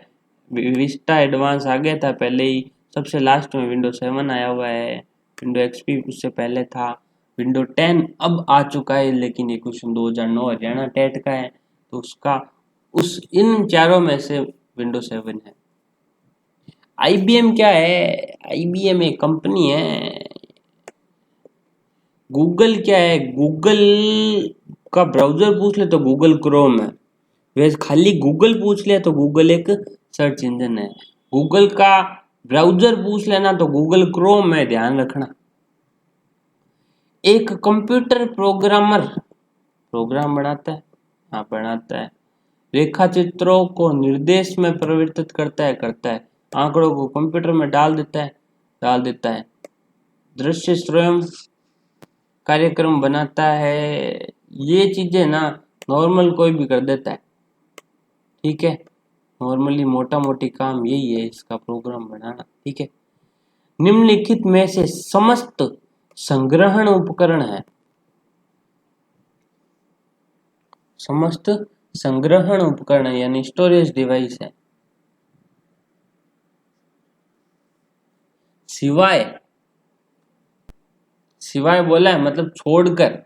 विस्टा एडवांस आ गया था पहले ही, सबसे लास्ट में विंडो 7 आया हुआ है। विंडो एक्सपी उससे पहले था। विंडो 10 अब आ चुका है, लेकिन ये क्वेश्चन 2009 हरियाणा टेट का है, तो उसका उस इन चारों में से विंडो 7 है। IBM क्या है? IBM एक कंपनी है। गूगल क्या है? गूगल का ब्राउजर पूछ ले तो गूगल क्रोम है। वैसे खाली गूगल पूछ लिया तो गूगल एक सर्च इंजन है। गूगल का ब्राउजर पूछ लेना तो गूगल क्रोम है, ध्यान रखना। एक कंप्यूटर प्रोग्रामर प्रोग्राम बनाता है, हाँ बनाता है। रेखा चित्रों को निर्देश में परिवर्तित करता है। आंकड़ों को कंप्यूटर में डाल देता है। दृश्य स्वयं कार्यक्रम बनाता है। ये चीजें ना नॉर्मल कोई भी कर देता है, ठीक है। नॉर्मली मोटा मोटी काम यही है इसका, प्रोग्राम बनाना, ठीक है। निम्नलिखित में से समस्त संग्रहण उपकरण है, समस्त संग्रहण उपकरण यानी स्टोरेज डिवाइस है। सिवाय, सिवाय बोला है मतलब छोड़कर।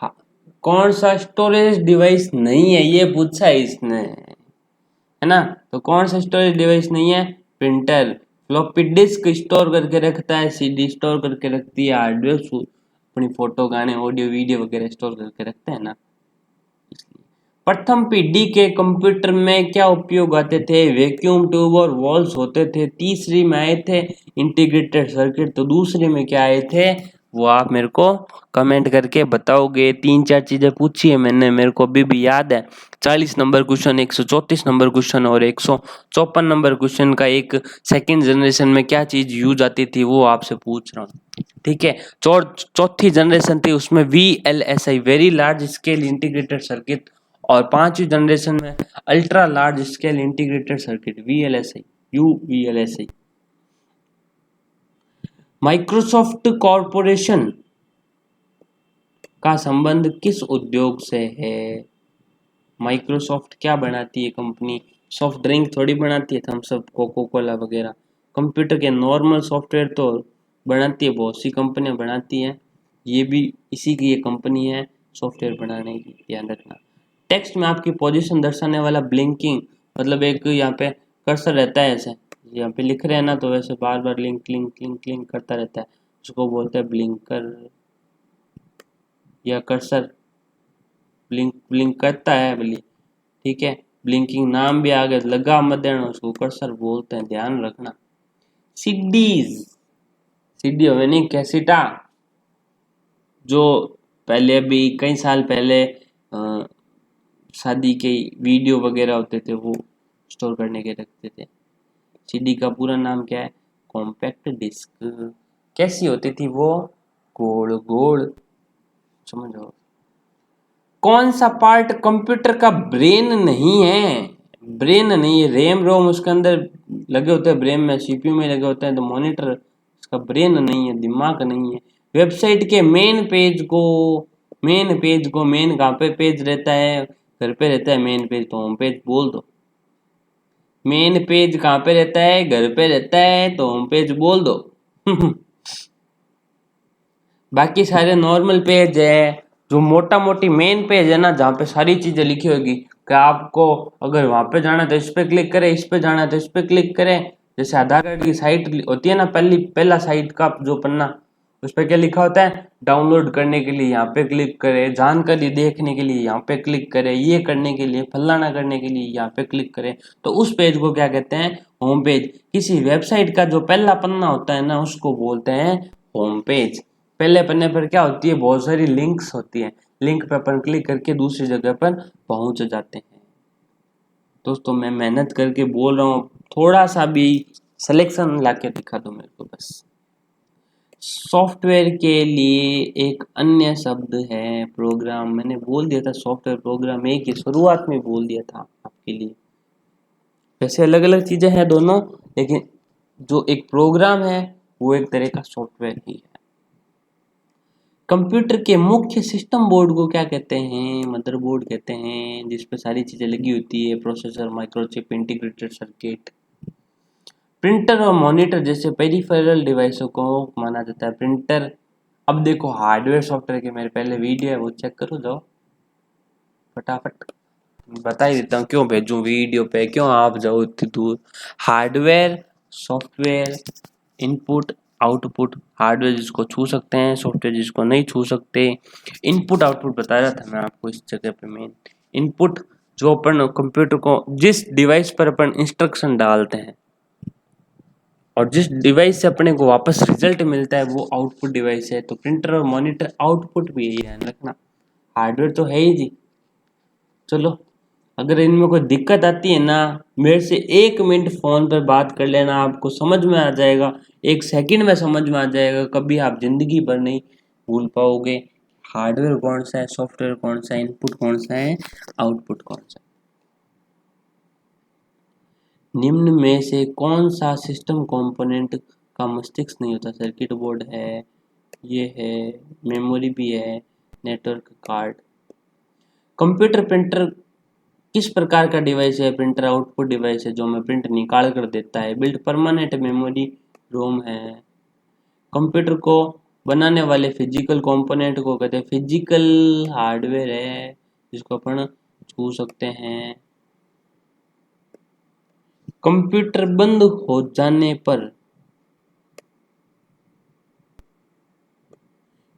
हाँ, कौन सा स्टोरेज डिवाइस नहीं है ये पूछा है इसने, है ना। तो कौन सा स्टोरेज डिवाइस नहीं है? प्रिंटर। फ्लॉपी डिस्क स्टोर करके रखता है, सीडी स्टोर करके रखती है, हार्ड डिस्क अपनी फोटो गाने ऑडियो वीडियो वगैरह स्टोर करके रखते हैं ना। प्रथम पीढ़ी के कंप्यूटर में क्या उपयोग आते थे? वैक्यूम ट्यूब और वॉल्स होते थे। तीसरी में आए थे इंटीग्रेटेड सर्किट। तो दूसरे में क्या आए थे वो आप मेरे को कमेंट करके बताओगे। 3-4 चीजें पूछी है मैंने, मेरे को अभी भी याद है। 40 नंबर क्वेश्चन, 134 नंबर क्वेश्चन और 154 नंबर क्वेश्चन का एक सेकेंड जनरेशन में क्या चीज यूज आती थी वो आपसे पूछ रहा हूँ, ठीक है। चौथी जनरेशन थी उसमें VLSI, very large scale integrated circuit, और पांचवी जनरेशन में ultra large scale integrated circuit, VLSI, UVLSI। Microsoft corporation का संबंध किस उद्योग से है? माइक्रोसॉफ्ट क्या बनाती है कंपनी? सॉफ्ट ड्रिंक थोड़ी बनाती है, थम्स अप, कोको कोला वगैरह। कंप्यूटर के नॉर्मल सॉफ्टवेयर तो बनाती है, बहुत सी कंपनियां बनाती हैं, ये भी इसी की ये कंपनी है सॉफ्टवेयर बनाने की, ध्यान रखना। टेक्स्ट में आपकी पोजीशन दर्शाने वाला ब्लिंकिंग, मतलब एक यहाँ पे कर्सर रहता है, ऐसे यहाँ पे लिख रहे हैं ना तो वैसे बार बार लिंक लिंक लिंक लिंक करता रहता है, उसको बोलते हैं ब्लिंकर या कर्सर। ब्लिंक ब्लिंक करता है बोली, ठीक है। ब्लिंकिंग नाम भी आगे लगा मत देना, उसको कर्सर बोलते हैं, ध्यान रखना। सीडीज, सीडी होवे नहीं कैसेटा, जो पहले अभी कई साल पहले शादी के वीडियो वगैरह होते थे वो स्टोर करने के रखते थे। सीडी का पूरा नाम क्या है? Compact disc. कैसी होती थी वो? गोल गोल, समझो। कौन सा पार्ट कंप्यूटर का ब्रेन नहीं है? ब्रेन नहीं है, रैम रोम उसके अंदर लगे होते हैं, ब्रेन में सीपीयू में लगे होते हैं, तो मॉनिटर उसका ब्रेन नहीं है, दिमाग नहीं है। वेबसाइट के मेन कहाँ पे पेज रहता है? घर पे रहता है मेन पेज, तो होम पेज बोल दो। मेन पेज कहाँ पे रहता है? घर पे रहता है, तो होम पेज बोल दो। बाकी सारे नॉर्मल पेज है, जो मोटा मोटी मेन पेज है ना, जहाँ पे सारी चीजें लिखी होगी कि आपको अगर वहां पे जाना है तो इस पे क्लिक करें, इस पे जाना है तो इस पे क्लिक करें। जैसे आधार कार्ड की साइट होती है ना, पहला साइट का जो पन्ना, उस पे क्या लिखा होता है? डाउनलोड करने के लिए यहाँ पे क्लिक करें, जानकारी देखने के लिए यहाँ पे क्लिक करें, ये करने के लिए, फलाना करने के लिए यहाँ पे क्लिक करें। तो उस पेज को क्या कहते हैं? Home page. किसी वेबसाइट का जो पहला पन्ना होता है ना, उसको बोलते हैं होम पेज। पहले पन्ने पर क्या होती है? बहुत सारी लिंक्स होती है, लिंक पर अपन क्लिक करके दूसरी जगह पर पहुंच जाते हैं। दोस्तों मैं मेहनत करके बोल रहा हूँ, थोड़ा सा भी सिलेक्शन लाके दिखा दो मेरे को बस। सॉफ्टवेयर के लिए एक अन्य शब्द है प्रोग्राम। मैंने बोल दिया था सॉफ्टवेयर प्रोग्राम, एक ही शुरुआत में बोल दिया था आपके लिए। वैसे अलग अलग चीजें हैं दोनों, लेकिन जो एक प्रोग्राम है वो एक तरह का सॉफ्टवेयर ही है। कंप्यूटर के मुख्य सिस्टम बोर्ड को क्या कहते हैं? मदरबोर्ड कहते हैं, जिस पे सारी चीजें लगी होती है, processor, microchip, integrated circuit. Printer और मॉनिटर जैसे पेरिफेरल डिवाइसों को माना जाता है प्रिंटर। अब देखो हार्डवेयर सॉफ्टवेयर के मेरे पहले वीडियो है वो चेक करो, जाओ फटाफट। बता ही देता हूँ, क्यों भेजूं वीडियो पे, क्यों आप जाओ इतनी दूर। Hardware software, input output. Hardware जिसको छू सकते हैं, सॉफ्टवेयर जिसको नहीं छू सकते। इनपुट आउटपुट बता रहा था मैं आपको इस जगह पे। मेन इनपुट जो अपन कंप्यूटर को, जिस डिवाइस पर अपन इंस्ट्रक्शन डालते हैं और जिस डिवाइस से अपने को वापस रिजल्ट मिलता है, वो आउटपुट डिवाइस है। तो प्रिंटर और मॉनिटर आउटपुट भी है, ध्यान रखना। हार्डवेयर तो है ही जी। चलो, अगर इनमें कोई दिक्कत आती है ना, मेरे से 1 मिनट फोन पर बात कर लेना, आपको समझ में आ जाएगा, 1 सेकंड में समझ में आ जाएगा, कभी आप जिंदगी भर नहीं भूल पाओगे। हार्डवेयर कौन सा है, सॉफ्टवेयर कौन सा है, इनपुट कौन सा है, आउटपुट कौन सा है। निम्न में से कौन सा सिस्टम कंपोनेंट का मस्तिष्क नहीं होता? सर्किट बोर्ड है, ये है, मेमोरी भी है, नेटवर्क कार्ड। कंप्यूटर प्रिंटर किस प्रकार का डिवाइस है? प्रिंटर आउटपुट डिवाइस है जो हमें प्रिंट निकाल कर देता है। बिल्ट परमानेंट मेमोरी रोम है। कंप्यूटर को बनाने वाले फिजिकल कंपोनेंट को कहते हैं फिजिकल हार्डवेयर है जिसको अपन छू सकते हैं। कंप्यूटर बंद हो जाने पर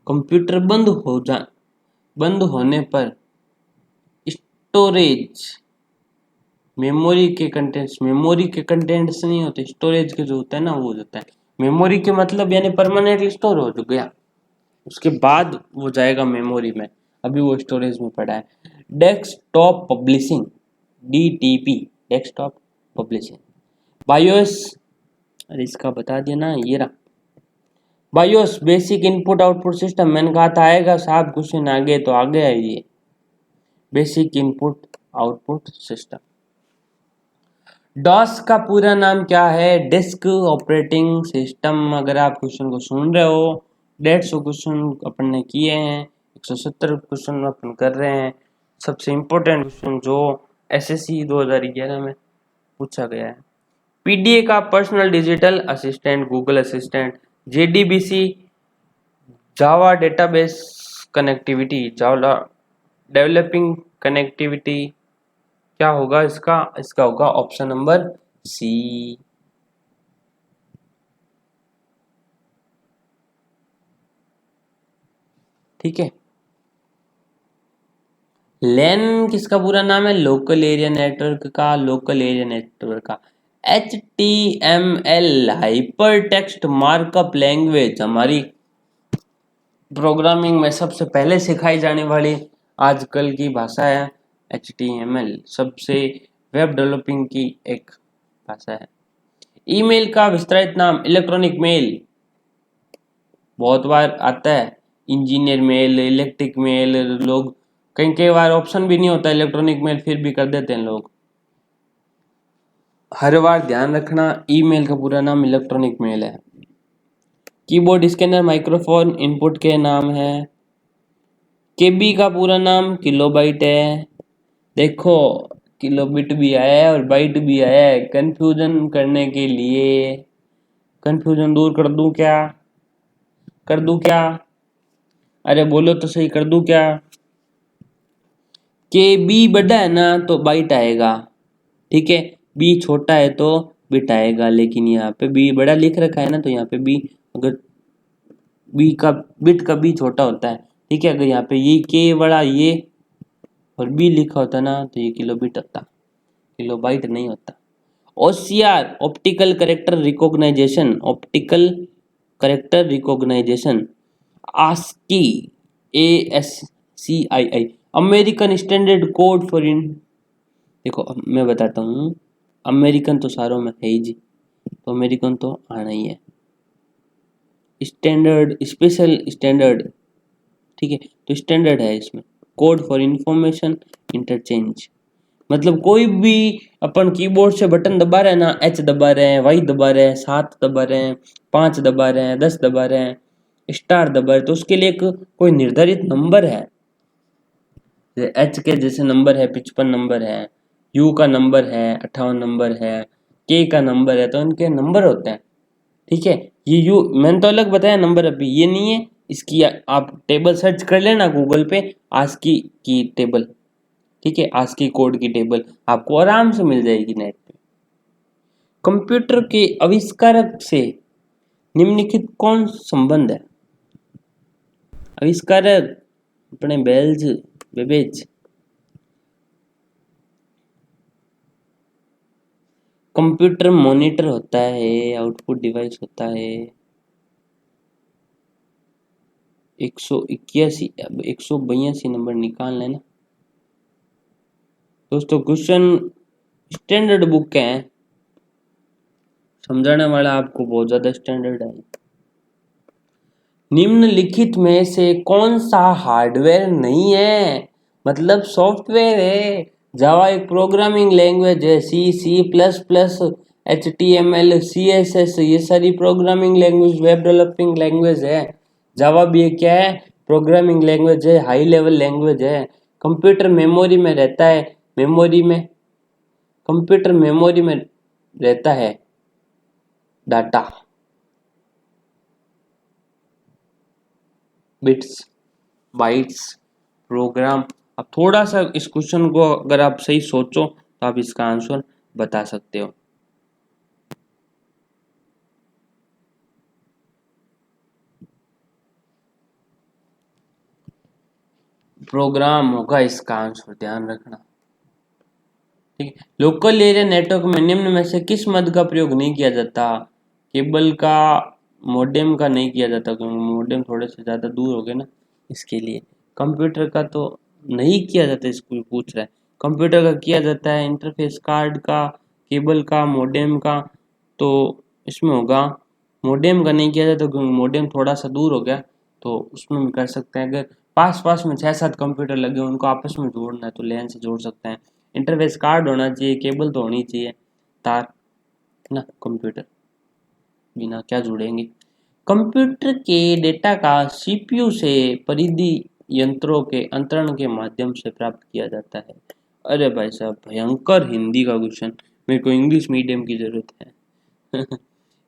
कंप्यूटर बंद होने पर स्टोरेज मेमोरी के कंटेंट्स नहीं होते, स्टोरेज के जो होता है ना वो हो जाता है। मेमोरी के मतलब यानी परमानेंटली स्टोर हो गया, उसके बाद वो जाएगा मेमोरी में, अभी वो स्टोरेज में पड़ा है। Desktop publishing DTP desktop publishing. BIOS, अरे इसका बता दिया ना, ये रहा BIOS basic input output system. मैंने कहा था आएगा साहब, क्वेश्चन आगे तो आ गया ये, basic input output system. DOS का पूरा नाम क्या है? Disk operating system. अगर आप क्वेश्चन को सुन रहे हो, 150 क्वेश्चन अपन ने किए हैं, 170 क्वेश्चन अपन कर रहे हैं। सबसे इम्पोर्टेंट क्वेश्चन जो SSC 2011 में पूछा गया है। PDA का personal digital assistant, Google assistant. JDBC Java database connectivity, Java developing connectivity. क्या होगा इसका? इसका होगा ऑप्शन नंबर C। ठीक है। LAN किसका पूरा नाम है? लोकल एरिया नेटवर्क का, लोकल एरिया नेटवर्क का। HTML hyper text markup language, हमारी प्रोग्रामिंग में सबसे पहले सिखाई जाने वाली आजकल की भाषा है। HTML सबसे वेब डेवलपिंग की एक भाषा है। ईमेल का विस्तारित नाम इलेक्ट्रॉनिक मेल, बहुत बार आता है इंजीनियर मेल, इलेक्ट्रिक मेल। लोग कई बार ऑप्शन भी नहीं होता इलेक्ट्रॉनिक मेल, फिर भी कर देते हैं लोग। हर बार ध्यान रखना, ईमेल का पूरा नाम इलेक्ट्रॉनिक मेल है। कीबोर्ड स्कैनर माइक्रोफोन इनपुट के नाम है। KB का पूरा नाम किलोबाइट है। देखो किलोबिट भी आया है और बाइट भी आया है, कंफ्यूजन करने के लिए। कंफ्यूजन दूर कर दूं क्या? कर दूं क्या? अरे बोलो तो सही, कर दूं क्या? KB बड़ा है ना तो बाइट आएगा, ठीक है। B छोटा है तो बिट आएगा, लेकिन यहाँ पे B बड़ा लिख रखा है ना, तो यहाँ पे B, अगर B का बिट का B छोटा होता है, ठीक है। अगर यहाँ पे ये K बड़ा ये और B लिखा होता ना तो ये किलोबिट होता, किलोबाइट नहीं होता। OCR optical character recognization, optical character recognization. ASCII ASCII American standard code for in. देखो मैं बताता हूँ, अमेरिकन तो सारों में है ही जी, तो अमेरिकन तो आना ही है। स्टैंडर्ड स्पेशल स्टैंडर्ड, ठीक है, तो स्टैंडर्ड है इसमें। कोड फॉर इंफॉर्मेशन इंटरचेंज, मतलब कोई भी अपन कीबोर्ड से बटन दबा रहे हैं ना, H दबा रहे हैं, Y दबा रहे हैं, 7 दबा रहे हैं, 5 दबा रहे हैं, 10 दबा रहे हैं, स्टार दबा रहे हैं, तो उसके लिए एक कोई निर्धारित नंबर है। H के जैसे नंबर है 55 नंबर है, U का नंबर है 58 नंबर है, K का नंबर है, तो इनके नंबर होते हैं, ठीक है। ये U मैंने तो अलग बताया नंबर, अभी ये नहीं है। इसकी आप टेबल सर्च कर लेना गूगल पे, ASCII की टेबल, ठीक है, ASCII कोड की टेबल आपको आराम से मिल जाएगी नेट पे। कंप्यूटर के आविष्कारक से निम्नलिखित कौन संबंध है? आविष्कारक अपने बेबेज। कंप्यूटर मॉनिटर होता है, आउटपुट डिवाइस होता है। 181 182 नंबर निकाल लेना दोस्तों। क्वेश्चन स्टैंडर्ड बुक के हैं, समझाने वाला आपको बहुत ज्यादा स्टैंडर्ड है। निम्नलिखित में से कौन सा हार्डवेयर नहीं है? मतलब सॉफ्टवेयर है। जावा एक प्रोग्रामिंग लैंग्वेज है, C++, HTML, CSS, ये सारी programming language, web developing language है। जावा भी एक क्या है? प्रोग्रामिंग लैंग्वेज है, हाई लेवल लैंग्वेज है। कंप्यूटर मेमोरी में रहता है, मेमोरी में, कंप्यूटर मेमोरी में रहता है डाटा, बिट्स, बाइट्स, प्रोग्राम। अब थोड़ा सा इस क्वेश्चन को अगर आप सही सोचो तो आप इसका आंसर बता सकते हो। प्रोग्राम होगा इसका आंसर, ध्यान रखना। ठीक है। लोकल एरिया नेटवर्क में निम्न में से किस मद का प्रयोग नहीं किया जाता? केबल का, मोडेम का नहीं किया जाता क्योंकि मोडेम थोड़े से ज़्यादा दूर हो गए ना, इसके लिए। कंप्यूटर का तो नहीं किया जाता, इसको पूछ रहा है। कंप्यूटर का किया जाता है, इंटरफेस कार्ड का, केबल का, मोडेम का। तो इसमें होगा मोडेम का नहीं किया जाता क्योंकि मोडेम थोड़ा सा दूर हो गया, तो उसमें भी कर सकते हैं। अगर पास पास में 6-7 कंप्यूटर लगे उनको आपस में जोड़ना है तो लैन से जोड़ सकते हैं। इंटरफेस कार्ड होना चाहिए, केबल तो होनी चाहिए, तार ना। कंप्यूटर बिना क्या जुड़ेंगे। कंप्यूटर के डेटा का सीपीयू से परिधि यंत्रों के अंतरण के माध्यम से प्राप्त किया जाता है। अरे भाई साहब, भयंकर हिंदी का क्वेश्चन, मेरे को इंग्लिश मीडियम की जरूरत है।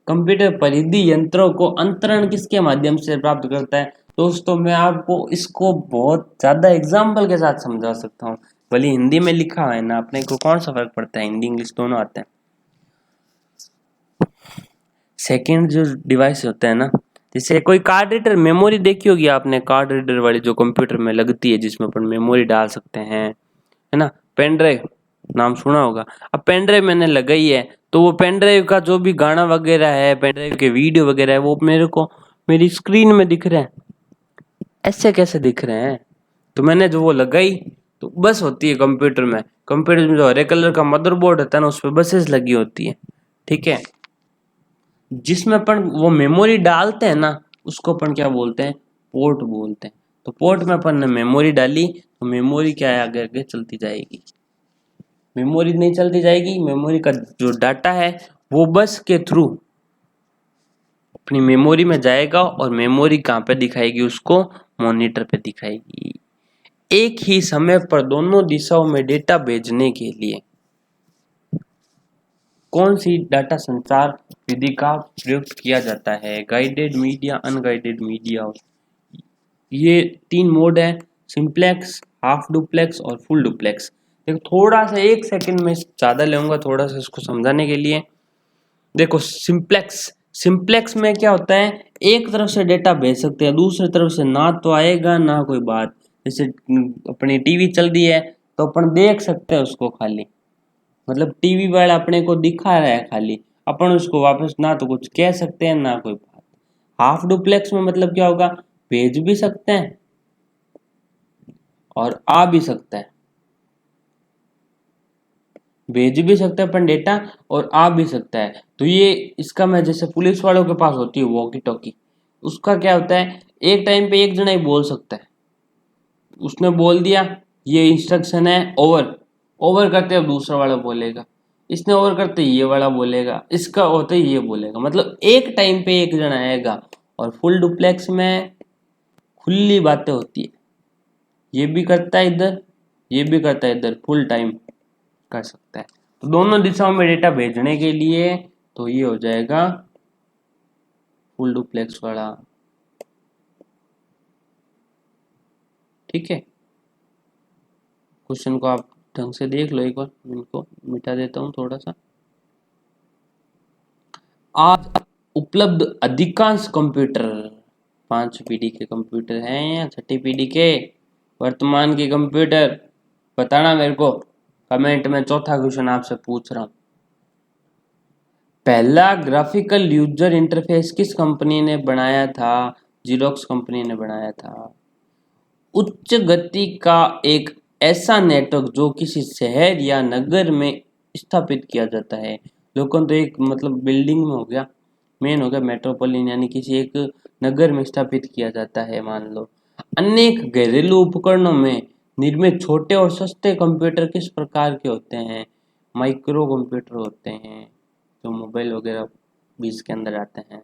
कंप्यूटर परिधि यंत्रों को अंतरण किसके माध्यम से प्राप्त करता है? दोस्तों मैं आपको इसको बहुत ज्यादा एग्जाम्पल के साथ समझा सकता हूँ। भले हिंदी में लिखा है ना, अपने को कौन सा फर्क पड़ता है, हिंदी इंग्लिश दोनों आते हैं। सेकेंड जो डिवाइस होता है ना, जैसे कोई कार्ड रीडर, मेमोरी देखी होगी आपने, कार्ड रीडर वाली जो कंप्यूटर में लगती है जिसमें अपन मेमोरी डाल सकते हैं, है ना। पेन ड्राइव नाम सुना होगा। अब पेन ड्राइव मैंने लगाई है तो वो पेन ड्राइव का जो भी गाना वगैरह है, पेन ड्राइव के वीडियो वगैरह है, वो मेरे को मेरी स्क्रीन में दिख रहे हैं। ऐसे कैसे दिख रहे हैं? तो मैंने जो वो लगाई, तो बस होती है कंप्यूटर में। कंप्यूटर में जो हरे कलर का मदरबोर्ड होता है ना, उस पर बसेस लगी होती है। ठीक है। जिसमें अपन वो मेमोरी डालते हैं ना, उसको अपन क्या बोलते हैं? पोर्ट बोलते हैं। तो पोर्ट में अपन ने मेमोरी डाली तो मेमोरी क्या है, आगे आगे चलती जाएगी। मेमोरी नहीं चलती जाएगी, मेमोरी का जो डाटा है वो बस के थ्रू अपनी मेमोरी में जाएगा और मेमोरी कहाँ पे दिखाएगी उसको? मॉनिटर पे दिखाएगी। एक ही समय पर दोनों दिशाओं में डेटा भेजने के लिए कौन सी डाटा संचार विधि का प्रयोग किया जाता है? Guided media, unguided media. ये 3 मोड है, सिंप्लेक्स, हाफ डुप्लेक्स और फुल डुप्लेक्स। देखो थोड़ा सा 1 सेकंड में ज्यादा लूंगा थोड़ा सा इसको समझाने के लिए। देखो सिंप्लेक्स, सिंप्लेक्स में क्या होता है, एक तरफ से डेटा भेज सकते हैं, दूसरी तरफ से ना तो आएगा ना कोई बात। जैसे अपनी टीवी चल रही है तो अपन देख सकते हैं उसको खाली, मतलब टीवी वाला अपने को दिखा रहा है खाली, अपन उसको वापस ना तो कुछ कह सकते हैं ना कोई बात। हाफ डुप्लेक्स में मतलब क्या होगा, भेज भी सकते हैं और आ भी सकता है, भेज भी सकते हैं अपन डेटा और आ भी सकता है। तो ये इसका मैं, जैसे पुलिस वालों के पास होती है वॉकी टॉकी, उसका क्या होता है, एक टाइम पे एक जना ही बोल सकता है। उसने बोल दिया ये इंस्ट्रक्शन है, ओवर, ओवर करते अब दूसरा वाला बोलेगा, इसने ओवर करते ये वाला बोलेगा, इसका होते ये बोलेगा, मतलब एक टाइम पे एक जना आएगा। और फुल डुप्लेक्स में खुली बातें होती है, ये भी करता है इधर, ये भी करता है इधर, फुल टाइम कर सकता है। तो दोनों दिशाओं में डेटा भेजने के लिए तो ये हो जाएगा फुल डुप्लेक्स वाला। ठीक है। क्वेश्चन को आप ढंग से देख लो एक बार, इनको मिटा देता हूँ थोड़ा सा। आज उपलब्ध अधिकांश कंप्यूटर 5 पीढ़ी के कंप्यूटर हैं या 6ठी पीढ़ी के वर्तमान के कंप्यूटर? बताना मेरे को कमेंट में। चौथा क्वेश्चन आपसे पूछ रहा हूँ, पहला ग्राफिकल यूजर इंटरफेस किस कंपनी ने बनाया था? जीरोक्स कंपनी ने बनाया था। उच्च गति का एक ऐसा नेटवर्क जो किसी शहर या नगर में स्थापित किया जाता है। लोगों तो एक मतलब बिल्डिंग में हो गया, मेन हो गया मेट्रोपोलिटन, यानी किसी एक नगर में स्थापित किया जाता है मान लो। अनेक घरेलू उपकरणों में निर्मित छोटे और सस्ते कंप्यूटर किस प्रकार के होते हैं? माइक्रो कंप्यूटर होते हैं, जो मोबाइल वगैरह भी इसके अंदर आते हैं।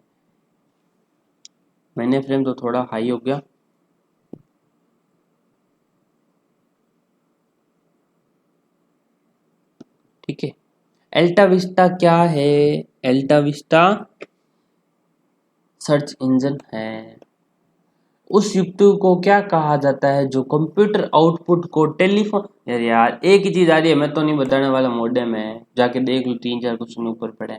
मैंने फ्रेम तो थोड़ा हाई हो गया। ठीक है। अल्टा विस्टा क्या है? अल्टा विस्टा सर्च इंजन है। उस युक्त को क्या कहा जाता है जो कंप्यूटर आउटपुट को टेलीफोन, यार एक ही चीज आ रही है, मैं तो नहीं बताने वाला, मॉडेम है, जाके देख लो 3-4 क्वेश्चन ऊपर पड़े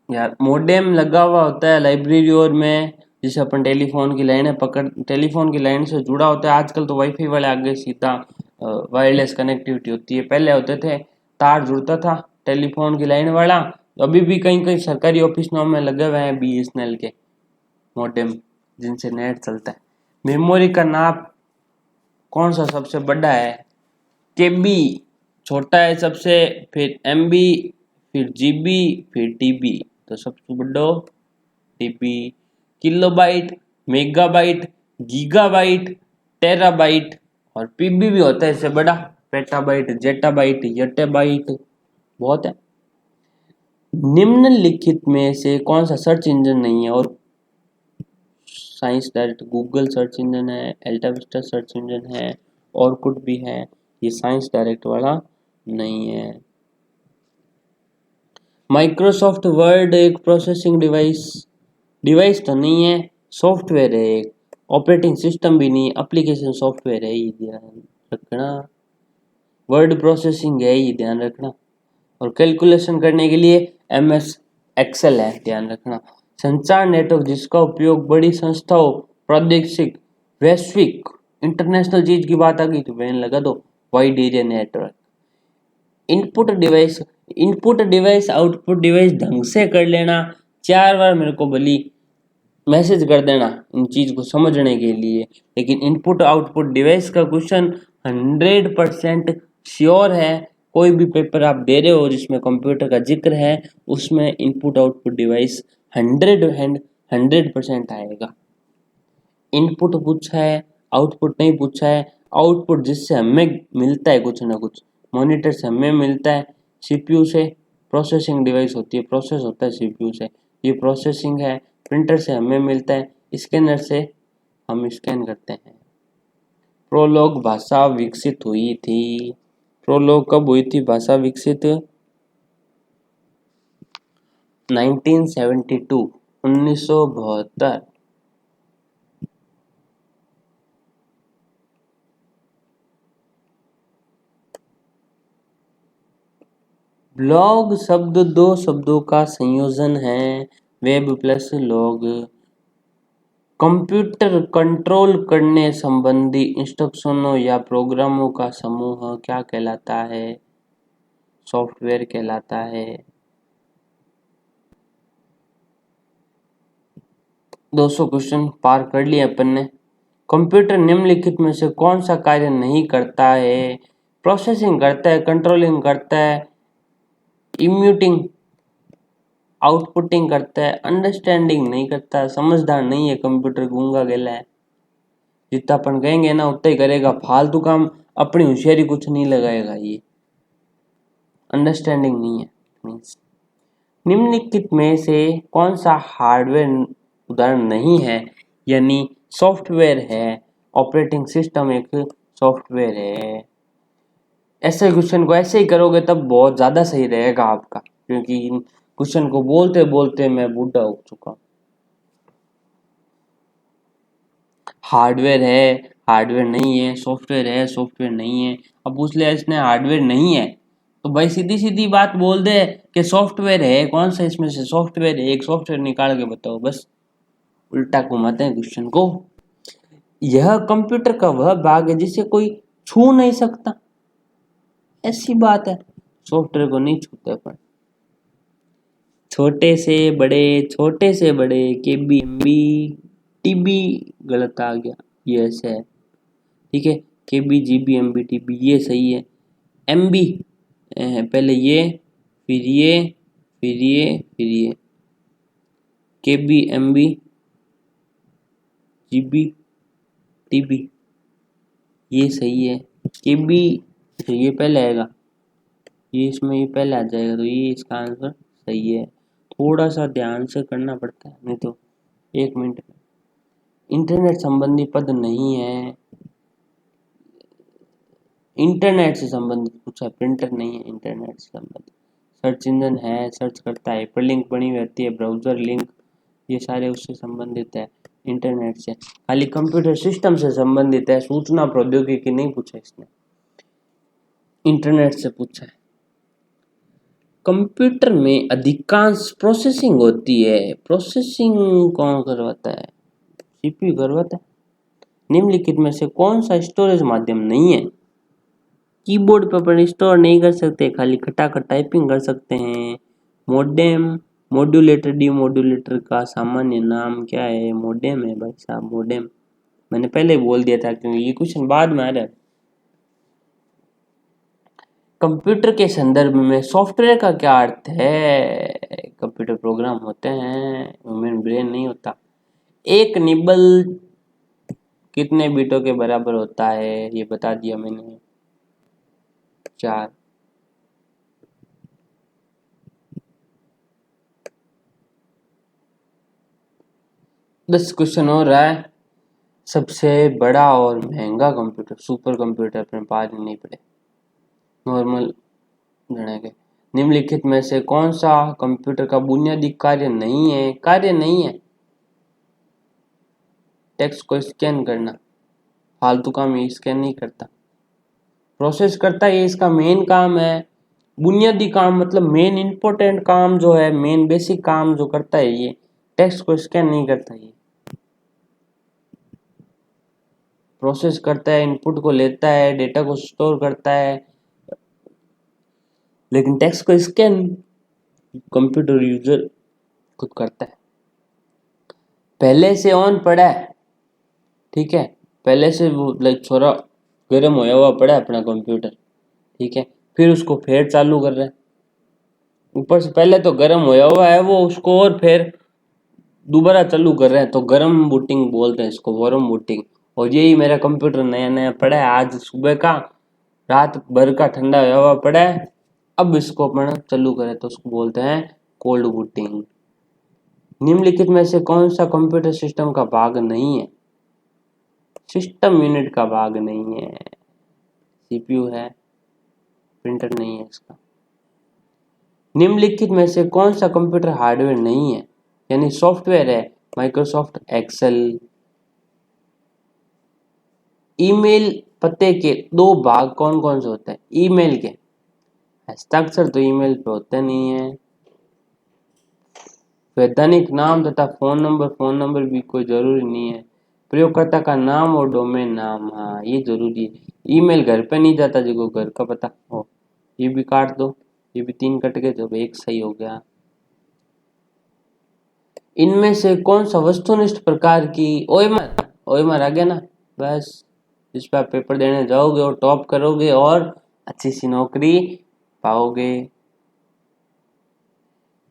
यार। मॉडेम लगा हुआ होता है लाइब्रेरी और में, जिसे अपन टेलीफोन की लाइनें पकड़, टेलीफोन की लाइन से जुड़ा होता है। आजकल तो वाईफाई वाले आगे सीधा वायरलेस कनेक्टिविटी होती है, पहले होते थे तार जुड़ता था टेलीफोन की लाइन वाला। तो अभी भी कहीं कहीं सरकारी ऑफिस में लगे हुए हैं BSNL के मॉडेम, जिनसे नेट चलता है। मेमोरी का नाप कौन सा सबसे बड़ा है? KB छोटा है सबसे, फिर MB, फिर GB, फिर TB। तो सबसे बड़ा TB। Kilobyte, megabyte, gigabyte, terabyte और PB भी होता है इससे बड़ा, पेटाबाइट, जेटाबाइट, यटेबाइट, बहुत है। निम्नलिखित में से कौन सा सर्च इंजन नहीं है? और science direct Google search engine है, अल्टा विस्टा सर्च इंजन है, ऑरकुट भी है, ये साइंस डायरेक्ट वाला नहीं है। माइक्रोसॉफ्ट वर्ड एक प्रोसेसिंग डिवाइस, डिवाइस तो नहीं है, सॉफ्टवेयर है एक, ऑपरेटिंग सिस्टम भी नहीं, एप्लीकेशन सॉफ्टवेयर है, ये ध्यान रखना। वर्ड प्रोसेसिंग है, ये ध्यान रखना। और कैलकुलेशन करने के लिए MS एक्सेल है, ध्यान रखना। संचार नेटवर्क जिसका उपयोग बड़ी संस्थाओं, प्रादेशिक, वैश्विक, इंटरनेशनल चीज की बात आ गई तो वैन लगा दो, wide area network. Input device output device ढंग से कर लेना। 4 बार मेरे को भली मैसेज कर देना इन चीज को समझने के लिए। लेकिन इनपुट आउटपुट डिवाइस का क्वेश्चन 100% श्योर है। कोई भी पेपर आप दे रहे हो जिसमें कंप्यूटर का जिक्र है, उसमें इनपुट आउटपुट डिवाइस 100% आएगा। इनपुट पूछा है, आउटपुट नहीं पूछा है। आउटपुट जिससे हमें मिलता है कुछ ना कुछ, मॉनिटर से हमें मिलता है, CPU से, प्रोसेसिंग डिवाइस होती है, प्रोसेस होता है CPU से, ये प्रोसेसिंग है। प्रिंटर से हमें मिलता है, स्कैनर से हम स्कैन करते हैं। प्रोलॉग भाषा विकसित हुई थी। प्रोलॉग कब हुई थी भाषा विकसित? 1972, 1972। ब्लॉग शब्द 2 शब्दों का संयोजन है, web plus log. Computer control करने संबंधी इंस्ट्रक्शनों या प्रोग्रामों का समूह क्या कहलाता है? सॉफ्टवेयर कहलाता है। 200 क्वेश्चन पार कर लिए अपन ने। कंप्यूटर निम्नलिखित में से कौन सा कार्य नहीं करता है? प्रोसेसिंग करता है, कंट्रोलिंग करता है, इम्यूटिंग, आउटपुटिंग करता है, अंडरस्टैंडिंग नहीं करता, समझदार नहीं है कंप्यूटर, गूंगा गला है। जितना अपन कहेंगे ना उतना ही करेगा, फालतू काम अपनी होशियारी कुछ नहीं लगाएगा, ये अंडरस्टैंडिंग नहीं है। मीन्स निम्नलिखित में से कौन सा हार्डवेयर उदाहरण नहीं है? यानी सॉफ्टवेयर है, ऑपरेटिंग सिस्टम एक सॉफ्टवेयर है। ऐसे क्वेश्चन को ऐसे ही करोगे तब बहुत ज़्यादा सही रहेगा आपका, क्योंकि इन क्वेश्चन को बोलते बोलते मैं बूढ़ा हो चुका हूँ। हार्डवेयर है, हार्डवेयर नहीं है, सॉफ्टवेयर है, सॉफ्टवेयर नहीं है। अब पूछ लिया इसने हार्डवेयर नहीं है, तो भाई सीधी सीधी बात बोल दे कि सॉफ्टवेयर है, कौन सा इसमें से सॉफ्टवेयर है, एक सॉफ्टवेयर निकाल के बताओ। बस उल्टा घुमाते हैं क्वेश्चन को। यह कंप्यूटर का वह भाग है जिसे कोई छू नहीं सकता, ऐसी बात है। सॉफ्टवेयर को नहीं छूते अपन। छोटे से बड़े KB MB TB गलत आ गया, ये ऐसे है, ठीक है। KB GB MB TB ये सही है। MB पहले ये, फिर ये, फिर ये, फिर ये, KB MB GB TB ये सही है। KB ये पहले आएगा, ये इसमें ये पहले आ जाएगा, तो ये इसका आंसर सही है। थोड़ा सा ध्यान से करना पड़ता है, नहीं तो 1 मिनट में। इंटरनेट संबंधी पद नहीं है, इंटरनेट से संबंधित पूछा है, प्रिंटर नहीं है, इंटरनेट से संबंधित। सर्च इंजन है, सर्च करता है, हाइपरलिंक बनी हुई रहती है, ब्राउजर लिंक, ये सारे उससे संबंधित है, इंटरनेट से। खाली कंप्यूटर सिस्टम से संबंधित है, सूचना प्रौद्योगिकी नहीं पूछा इसने, इंटरनेट से पूछा है। कंप्यूटर में अधिकांश प्रोसेसिंग होती है, प्रोसेसिंग कौन करवाता है? सीपीयू करवाता है। निम्नलिखित में से कौन सा स्टोरेज माध्यम नहीं है? कीबोर्ड पर अपन स्टोर नहीं कर सकते, खाली खटाखट टाइपिंग कर सकते हैं। मोडेम, मॉड्यूलेटर, डीमॉड्यूलेटर का सामान्य नाम क्या है? मोडेम है भाई साहब, मोडेम। मैंने पहले ही बोल दिया था क्योंकि ये क्वेश्चन बाद में आ रहा है। कंप्यूटर के संदर्भ में सॉफ्टवेयर का क्या अर्थ है? कंप्यूटर प्रोग्राम होते हैं, ह्यूमन ब्रेन नहीं होता। एक निबल कितने बीटों के बराबर होता है? ये बता दिया मैंने, 4। दस क्वेश्चन हो रहा है। सबसे बड़ा और महंगा कंप्यूटर, सुपर कंप्यूटर अपने पास नहीं पड़े, नॉर्मल गणेंगे। निम्नलिखित में से कौन सा कंप्यूटर का बुनियादी कार्य नहीं है? कार्य नहीं है टेक्स्ट को स्कैन करना, फालतू काम ये स्कैन नहीं करता, प्रोसेस करता है, ये इसका मेन काम है। बुनियादी काम मतलब मेन इंपॉर्टेंट काम जो है, मेन बेसिक काम जो करता है ये, टेक्स्ट को स्कैन नहीं करता, ये प्रोसेस करता है, इनपुट को लेता है, डेटा को स्टोर करता है, लेकिन टेक्स्ट को स्कैन कंप्यूटर यूजर खुद करता है। पहले से ऑन पड़ा है, ठीक है, पहले से वो लाइक छोरा गर्म होया हुआ पड़ा है अपना कंप्यूटर, ठीक है, फिर उसको फिर चालू कर रहे हैं। ऊपर से पहले तो गर्म होया हुआ है वो, उसको और फिर दोबारा चालू कर रहे हैं, तो गर्म बूटिंग बोलते हैं इसको, वार्म बूटिंग। और यही मेरा कंप्यूटर नया नया पड़ा है, आज सुबह का, रात भर का ठंडा होया हुआ पड़ा है, अब इसको अपन चालू करें तो उसको बोलते हैं कोल्ड बूटिंग। निम्नलिखित में से कौन सा कंप्यूटर सिस्टम का भाग नहीं है? सिस्टम यूनिट का भाग नहीं है, सीपीयू है, प्रिंटर नहीं है इसका। निम्नलिखित में से कौन सा कंप्यूटर हार्डवेयर नहीं है, यानी सॉफ्टवेयर है? Microsoft Excel. ईमेल पते के 2 भाग कौन कौन से होते हैं? ईमेल के हस्ताक्षर तो ईमेल पे होते नहीं है। वैधानिक नाम तथा फोन नंबर भी कोई जरूरी नहीं है। प्रयोगकर्ता का नाम और डोमेन नाम, हाँ ये जरूरी है। ईमेल घर पे नहीं जाता जिसको घर का पता हो। ये भी काट दो, ये भी 3 कट गए, जब एक सही हो गया। इनमें से कौन सा वस्तुनिष्ठ प्रकार की ओएमआर आ गया ना, बस इस पर आप पेपर देने जाओगे और टॉप करोगे और अच्छी सी नौकरी पाओगे।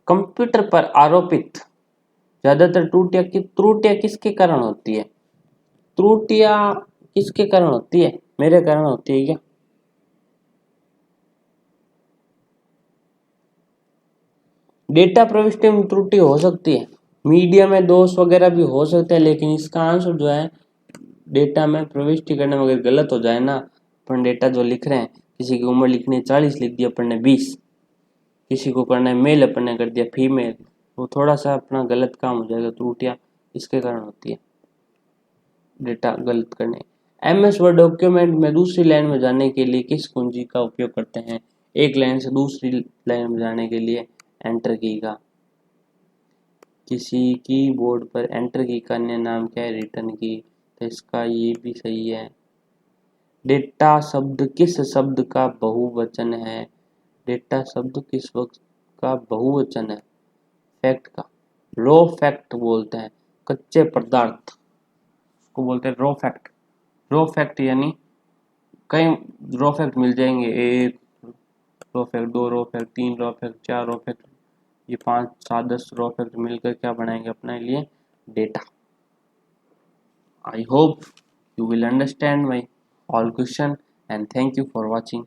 कंप्यूटर पर आरोपित ज्यादातर त्रुटियां किसके कारण होती है? त्रुटियां किसके कारण होती है? मेरे कारण होती है क्या? डेटा प्रविष्टि में त्रुटि हो सकती है, मीडिया में दोष वगैरह भी हो सकते हैं, लेकिन इसका आंसर जो है डेटा में प्रविष्टि करने में अगर गलत हो जाए ना, अपन डेटा जो लिख रहे हैं, किसी की उम्र लिखनी है 40 लिख दिया अपन ने 20, किसी को करना है मेल अपन ने कर दिया फीमेल, वो थोड़ा सा अपना गलत काम हो जाएगा। त्रुटियां इसके कारण होती है, डेटा गलत करने। एमएस वर्ड डॉक्यूमेंट में दूसरी लाइन में जाने के लिए किस कुंजी का उपयोग करते हैं? एक लाइन से दूसरी लाइन में जाने के लिए एंटर की का। किसी कीबोर्ड पर एंटर की का अन्य नाम क्या है? रिटर्न की, तो इसका ये भी सही है। डेटा शब्द किस शब्द का बहुवचन है? डेटा शब्द किस वक्त का बहुवचन है? फैक्ट का, रॉ फैक्ट बोलते हैं, कच्चे पदार्थ को बोलते हैं रॉ फैक्ट। रॉ फैक्ट यानी कई रॉ फैक्ट मिल जाएंगे, 1 raw fact, 2 raw fact, 3 raw fact, 4 raw fact, ये 5, 7, 10 रॉ फैक्ट मिलकर क्या बनाएंगे अपने लिए? Data. I hope you will understand my all question and thank you for watching.